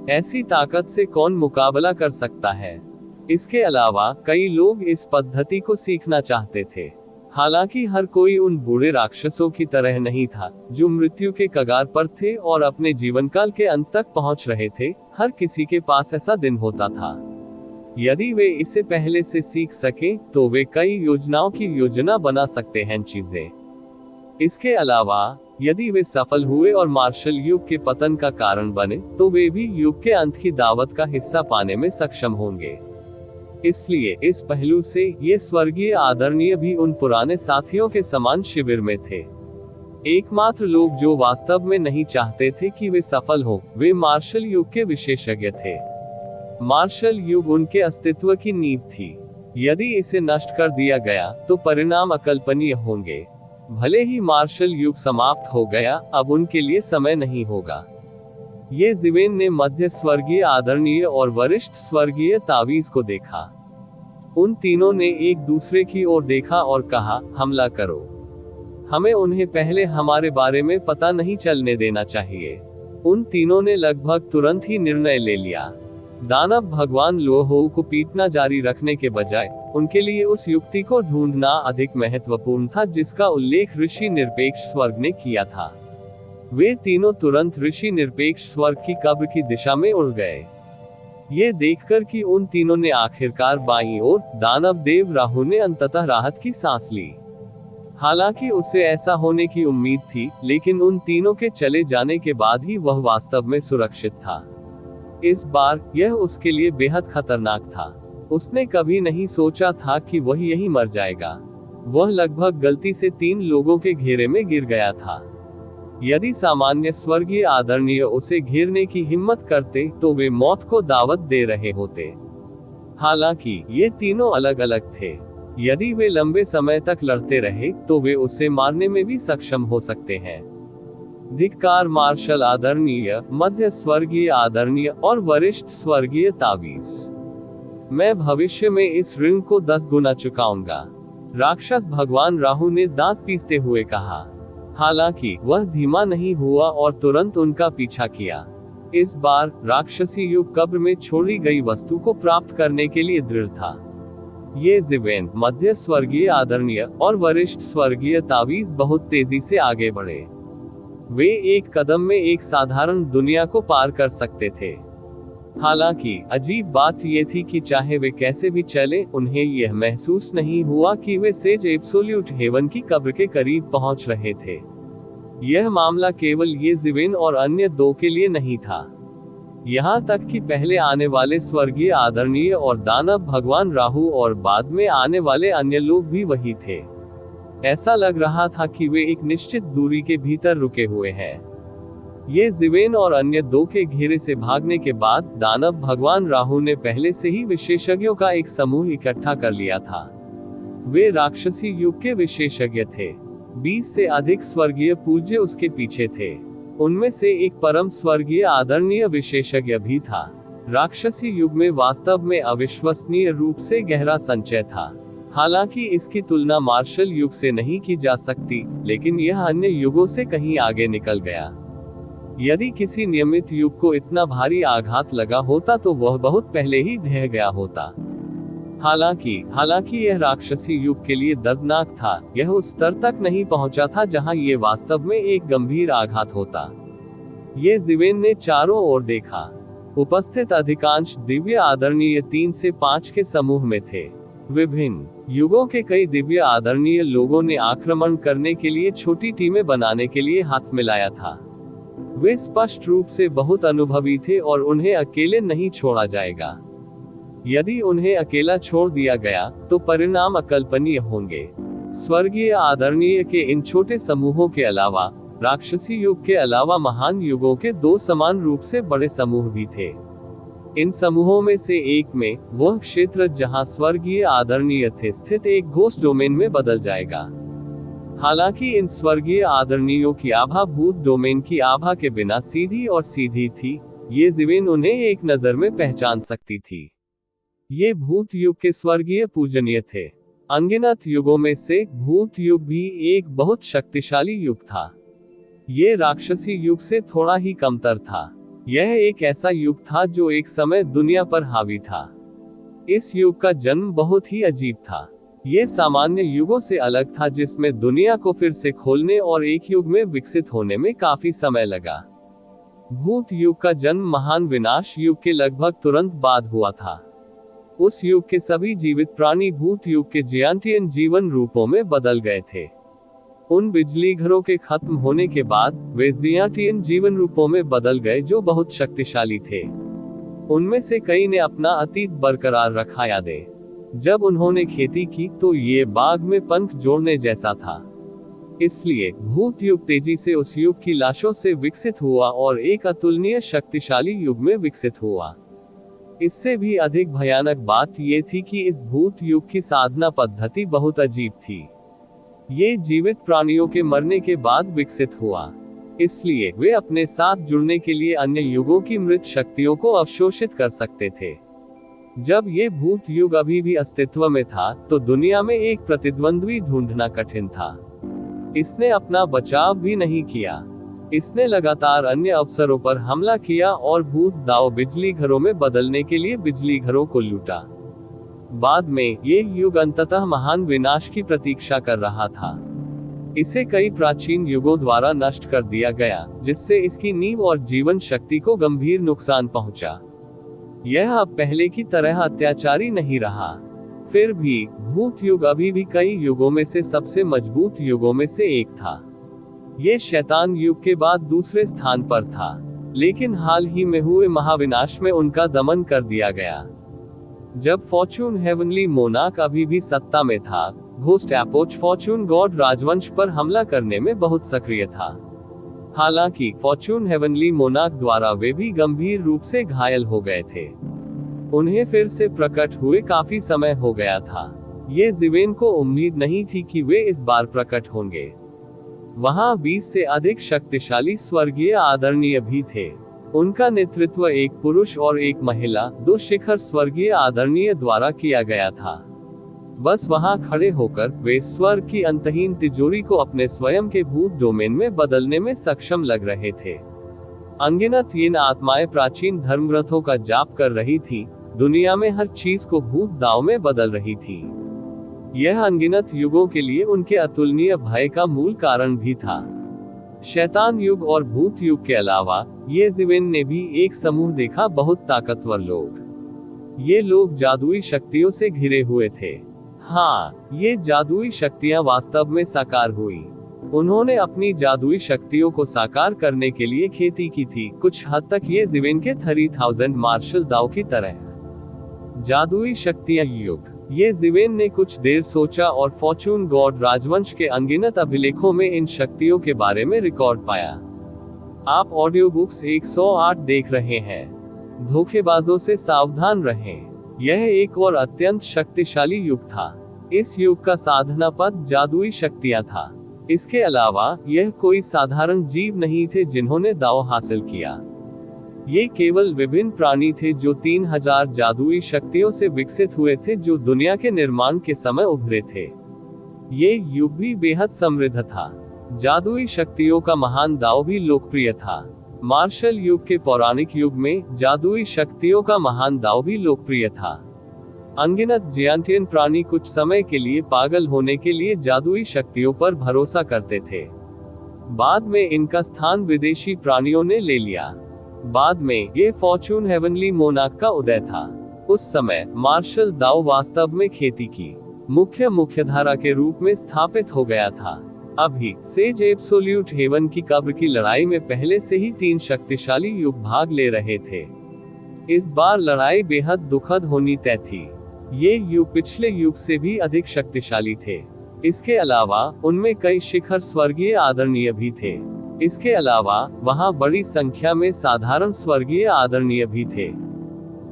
ऐसी ताकत से कौन मुकाबला कर सकता है? इसके अलावा कई लोग इस पद्धति को सीखना चाहते थे। हालांकि हर कोई उन बूढ़े राक्षसों की तरह नहीं था जो मृत्यु के कगार पर थे और अपने जीवनकाल के अंत तक पहुंच रहे थे। हर किसी के पास ऐसा दिन होता था। यदि वे इसे पहले से सीख सकें तो वे कई योजनाओं की योजना बना सकते हैं चीजें। इसके अलावा यदि वे सफल हुए और मार्शल युग के पतन का कारण बने तो वे भी युग के अंत की दावत का हिस्सा पाने में सक्षम होंगे। इसलिए इस पहलू से ये स्वर्गीय आदरणीय भी उन पुराने साथियों के समान शिविर में थे। एकमात्र लोग जो वास्तव में नहीं चाहते थे कि वे सफल हो, वे मार्शल युग के विशेषज्ञ थे। मार्शल युग उनके अस्तित्व की नींव थी। यदि इसे नष्ट कर दिया गया तो परिणाम अकल्पनीय होंगे। भले ही मार्शल युग समाप्त हो गया, अब उनके लिए समय नहीं होगा। ये ज़िवेन ने मध्य स्वर्गीय आदरणीय और वरिष्ठ स्वर्गीय तावीज को देखा। उन तीनों ने एक दूसरे की ओर देखा और कहा, हमला करो। हमें उन्हें पहले हमारे बारे में पता नहीं चलने देना चाहिए। उन तीनों ने लगभग तुरंत ही निर्णय ले लिया। दानव भगवान लोहो को पीटना जारी रखने के बजाय उनके लिए उस युक्ति को ढूंढना अधिक महत्वपूर्ण था जिसका उल्लेख ऋषि निरपेक्ष स्वर्ग ने किया था। वे तीनों तुरंत ऋषि निरपेक्ष स्वर्ग की कब्र की दिशा में उड़ गए। ये देखकर कि उन तीनों ने आखिरकार बाईं ओर दानव देव राहु ने अंततः राहत की सांस ली। हालांकि उसे ऐसा होने की उम्मीद थी, लेकिन उन तीनों के चले जाने के बाद ही वह वास्तव में सुरक्षित था। इस बार यह उसके लिए बेहद खतरनाक था। उसने कभी नहीं सोचा था कि वह यहीं मर जाएगा। वह लगभग गलती से 3 लोगों के घेरे में गिर गया था। यदि सामान्य स्वर्गीय आदरणीय उसे घेरने की हिम्मत करते तो वे मौत को दावत दे रहे होते। हालांकि ये तीनों अलग अलग थे। यदि वे लंबे समय तक लड़ते रहे तो वे उसे मारने में भी सक्षम हो सकते हैं। धिक्कार मार्शल आदरणीय, मध्य स्वर्गीय आदरणीय और वरिष्ठ स्वर्गीय तावीज। मैं भविष्य में इस ऋण को 10 गुना चुकाऊंगा, राक्षस भगवान राहु ने दांत पीसते हुए कहा। हालांकि वह धीमा नहीं हुआ और तुरंत उनका पीछा किया। इस बार राक्षसी युग कब्र में छोड़ी गई वस्तु को प्राप्त करने के लिए दृढ़ था। ये ज़िवेन, मध्य स्वर्गीय आदरणीय और वरिष्ठ स्वर्गीय तावीज बहुत तेजी से आगे बढ़े। वे एक कदम में एक साधारण दुनिया को पार कर सकते थे। हालांकि अजीब बात यह थी कि चाहे वे कैसे भी चले, उन्हें यह महसूस नहीं हुआ कि वे सेज एब्सोल्यूट हेवन की कब्र के करीब पहुंच रहे थे। यह मामला केवल ये ज़िवेन और अन्य 2 के लिए नहीं था। यहाँ तक कि पहले आने वाले स्वर्गीय आदरणीय और दानव भगवान राहु और बाद में आने वाले अन्य लोग भी वही थे। ऐसा लग रहा था कि वे एक निश्चित दूरी के भीतर रुके हुए हैं। ये ज़िवेन और अन्य 2 के घेरे से भागने के बाद दानव भगवान राहु ने पहले से ही विशेषज्ञों का एक समूह इकट्ठा कर लिया था। वे राक्षसी युग के विशेषज्ञ थे। 20 से अधिक स्वर्गीय पूज्य उसके पीछे थे। उनमें से एक परम स्वर्गीय आदरणीय विशेषज्ञ भी था। राक्षसी युग में वास्तव में अविश्वसनीय रूप से गहरा संचय था। हालांकि इसकी तुलना मार्शल युग से नहीं की जा सकती, लेकिन यह अन्य युगों से कहीं आगे निकल गया। यदि किसी नियमित युग को इतना भारी आघात लगा होता तो वह बहुत पहले ही ढह गया होता। हालांकि यह राक्षसी युग के लिए दर्दनाक था। यह उस स्तर तक नहीं पहुंचा था जहां ये वास्तव में एक गंभीर आघात होता। ये ज़िवेन ने चारों ओर देखा। उपस्थित अधिकांश दिव्य आदरणीय 3 से 5 के समूह में थे। विभिन्न युगों के कई दिव्य आदरणीय लोगों ने आक्रमण करने के लिए छोटी टीमें बनाने के लिए हाथ मिलाया था। वे स्पष्ट रूप से बहुत अनुभवी थे और उन्हें अकेले नहीं छोड़ा जाएगा। यदि उन्हें अकेला छोड़ दिया गया तो परिणाम अकल्पनीय होंगे। स्वर्गीय आदरणीय के इन छोटे समूहों के अलावा राक्षसी युग के अलावा महान युगों के दो समान रूप से बड़े समूह भी थे। इन समूहों में से एक में वह क्षेत्र जहां स्वर्गीय आदरणीय थे स्थित एक घोस्ट डोमेन में बदल जाएगा। हालांकि इन स्वर्गीय आदरणीयों की आभा भूत डोमेन की आभा के बिना सीधी और सीधी थी, ये जीवेन उन्हें एक नजर में पहचान सकती थी। ये भूत युग के स्वर्गीय पूजनीय थे। अनगिनत युगों में से भूत युग भी एक बहुत शक्तिशाली युग था। ये राक्षसी युग से थोड़ा ही कमतर था। यह एक ऐसा युग था जो एक समय दुनिया पर हावी था। इस युग का जन्म बहुत ही अजीब था। ये सामान्य युगों से अलग था जिसमें दुनिया को फिर से खोलने और एक युग में विकसित होने में काफी समय लगा। भूत युग का जन्म महान विनाश युग के लगभग तुरंत बाद हुआ था। उस युग के सभी जीवित प्राणी भूत युग के जियांटियन जीवन रूपों में बदल गए थे। उन बिजली घरों के खत्म होने के बाद वे जियांटियन जीवन रूपों में बदल गए जो बहुत शक्तिशाली थे। उनमें से कई ने अपना अतीत बरकरार रखा। यादें जब उन्होंने खेती की तो ये बाग में पंख जोड़ने जैसा था। इसलिए भूत युग तेजी से उस युग की लाशों से विकसित हुआ और एक अतुलनीय शक्तिशाली युग में विकसित हुआ। इससे भी अधिक भयानक बात यह थी कि इस भूत युग की साधना पद्धति बहुत अजीब थी। ये जीवित प्राणियों के मरने के बाद विकसित हुआ, इसलिए वे अपने साथ जुड़ने के लिए अन्य युगों की मृत शक्तियों को अवशोषित कर सकते थे। जब ये भूत युग अभी भी अस्तित्व में था तो दुनिया में एक प्रतिद्वंद्वी ढूंढना कठिन था। इसने अपना बचाव भी नहीं किया। इसने लगातार अन्य अवसरों पर हमला किया और भूत दाव बिजली घरों में बदलने के लिए बिजली घरों को लूटा। बाद में ये युग अंततः महान विनाश की प्रतीक्षा कर रहा था। इसे कई प्राचीन युगों द्वारा नष्ट कर दिया गया, जिससे इसकी नींव और जीवन शक्ति को गंभीर नुकसान पहुंचा। यह अब पहले की तरह अत्याचारी नहीं रहा। फिर भी भूत युग अभी भी कई युगों में से सबसे मजबूत युगों में से एक था। ये शैतान युग के बाद दूसरे स्थान पर था, लेकिन हाल ही में हुए महाविनाश में उनका दमन कर दिया गया। जब फॉर्चून हेवनली मोनार्क अभी भी सत्ता में था, घोस्ट एपोच फॉर्चून गॉड राजवंश पर हमला करने में बहुत सक्रिय था। हालांकि फॉर्चून हेवनली मोनार्क द्वारा वे भी गंभीर रूप से घायल हो गए थे। उन्हें फिर से प्रकट हुए काफी समय हो गया था। ये जीवेन को उम्मीद नहीं थी कि वे इस बार प्रकट होंगे। वहां 20 से अधिक शक्तिशाली स्वर्गीय आदरणीय भी थे। उनका नेतृत्व एक पुरुष और एक महिला, दो शिखर स्वर्गीय आदरणीय द्वारा किया गया था। बस वहां खड़े होकर वे स्वर्ग की अंतहीन तिजोरी को अपने स्वयं के भूत डोमेन में बदलने में सक्षम लग रहे थे। अनगिनत ये आत्माएं प्राचीन धर्मग्रंथों का जाप कर रही थी, दुनिया में हर चीज को भूत दाव में बदल रही थी। यह अनगिनत युगों के लिए उनके अतुलनीय भय का मूल कारण भी था। शैतान युग और भूत युग के अलावा ये जीवेन ने भी एक समूह देखा, बहुत ताकतवर लोग। ये लोग जादुई शक्तियों से घिरे हुए थे। हाँ, ये जादुई शक्तियां वास्तव में साकार हुई। उन्होंने अपनी जादुई शक्तियों को साकार करने के लिए खेती की थी। कुछ हद तक ये जीवेन के 3000 मार्शल दाव की तरह। जादुई शक्तियां युग। ये जीवेन ने कुछ देर सोचा और फॉर्चून गॉड राजवंश के अनगिनत अभिलेखों में इन शक्तियों के बारे में रिकॉर्ड पाया। आप ऑडियो बुक्स 108 देख रहे हैं। धोखेबाजों से सावधान रहें। यह एक और अत्यंत शक्तिशाली युग था। इस युग का साधना पद जादुई शक्तियां था। इसके अलावा यह कोई साधारण जीव नहीं थे जिन्होंने दाव हासिल किया। ये केवल विभिन्न प्राणी थे जो 3000 जादुई शक्तियों से विकसित हुए थे जो दुनिया के निर्माण के समय उभरे थे। ये युग भी बेहद समृद्ध था। जादुई शक्तियों का महान दाव भी लोकप्रिय था। मार्शल युग के पौराणिक युग में जादुई शक्तियों का महान दाव भी लोकप्रिय था। अनगिनत जियांटियन प्राणी कुछ समय के लिए पागल होने के लिए जादुई शक्तियों पर भरोसा करते थे। बाद में इनका स्थान विदेशी प्राणियों ने ले लिया। बाद में ये फॉर्चून हेवनली मोनार्क का उदय था। उस समय मार्शल दाओ वास्तव में खेती की मुख्यधारा के रूप में स्थापित हो गया था। अभी सेज एब्सोल्यूट हेवन की कब्र की लड़ाई में पहले से ही 3 शक्तिशाली युग भाग ले रहे थे। इस बार लड़ाई बेहद दुखद होनी तय थी। ये युग पिछले युग से भी अधिक शक्तिशाली थे। इसके अलावा उनमें कई शिखर स्वर्गीय आदरणीय भी थे। इसके अलावा वहां बड़ी संख्या में साधारण स्वर्गीय आदरणीय भी थे।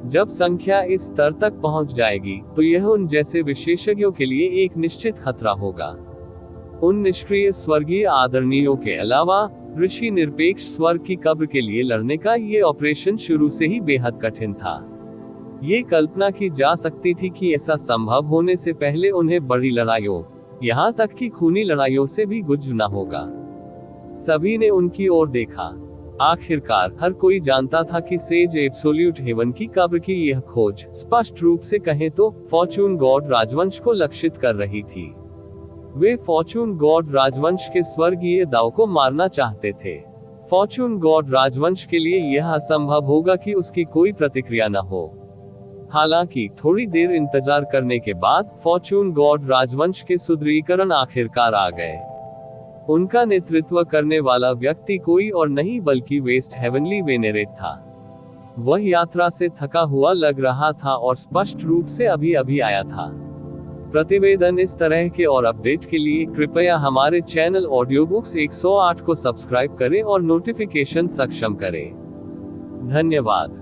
जब संख्या इस स्तर तक पहुंच जाएगी तो यह उन जैसे विशेषज्ञों के लिए एक निश्चित खतरा होगा। उन निष्क्रिय स्वर्गीय आदरणीयों के अलावा ऋषि निरपेक्ष स्वर्ग की कब्र के लिए लड़ने का ये ऑपरेशन शुरू से ही बेहद कठिन था। ये कल्पना की जा सकती थी कि ऐसा संभव होने से पहले उन्हें बड़ी लड़ाइयों, यहाँ तक कि खूनी लड़ाइयों से भी गुजरना होगा। सभी ने उनकी ओर देखा। आखिरकार हर कोई जानता था कि सेज एब्सोल्यूट हेवन की कब्र की यह खोज स्पष्ट रूप से कहें तो फॉर्चून गॉड राजवंश को लक्षित कर रही थी। वे फॉर्चून गॉड राजवंश के स्वर्गीय दाव को मारना चाहते थे। फॉर्चून गॉड राजवंश के लिए यह असंभव होगा कि उसकी कोई प्रतिक्रिया न हो। हालांकि थोड़ी देर इंतजार करने के बाद फॉर्चून गॉड राजवंश के सुदृढ़ीकरण आखिरकार आ गए। उनका नेतृत्व करने वाला व्यक्ति कोई और नहीं बल्कि वेस्ट हेवनली वेनेरेट था। वह यात्रा से थका हुआ लग रहा था और स्पष्ट रूप से अभी आया था। प्रतिवेदन इस तरह के और अपडेट के लिए कृपया हमारे चैनल ऑडियो बुक्स 108 को सब्सक्राइब करें और नोटिफिकेशन सक्षम करें। धन्यवाद।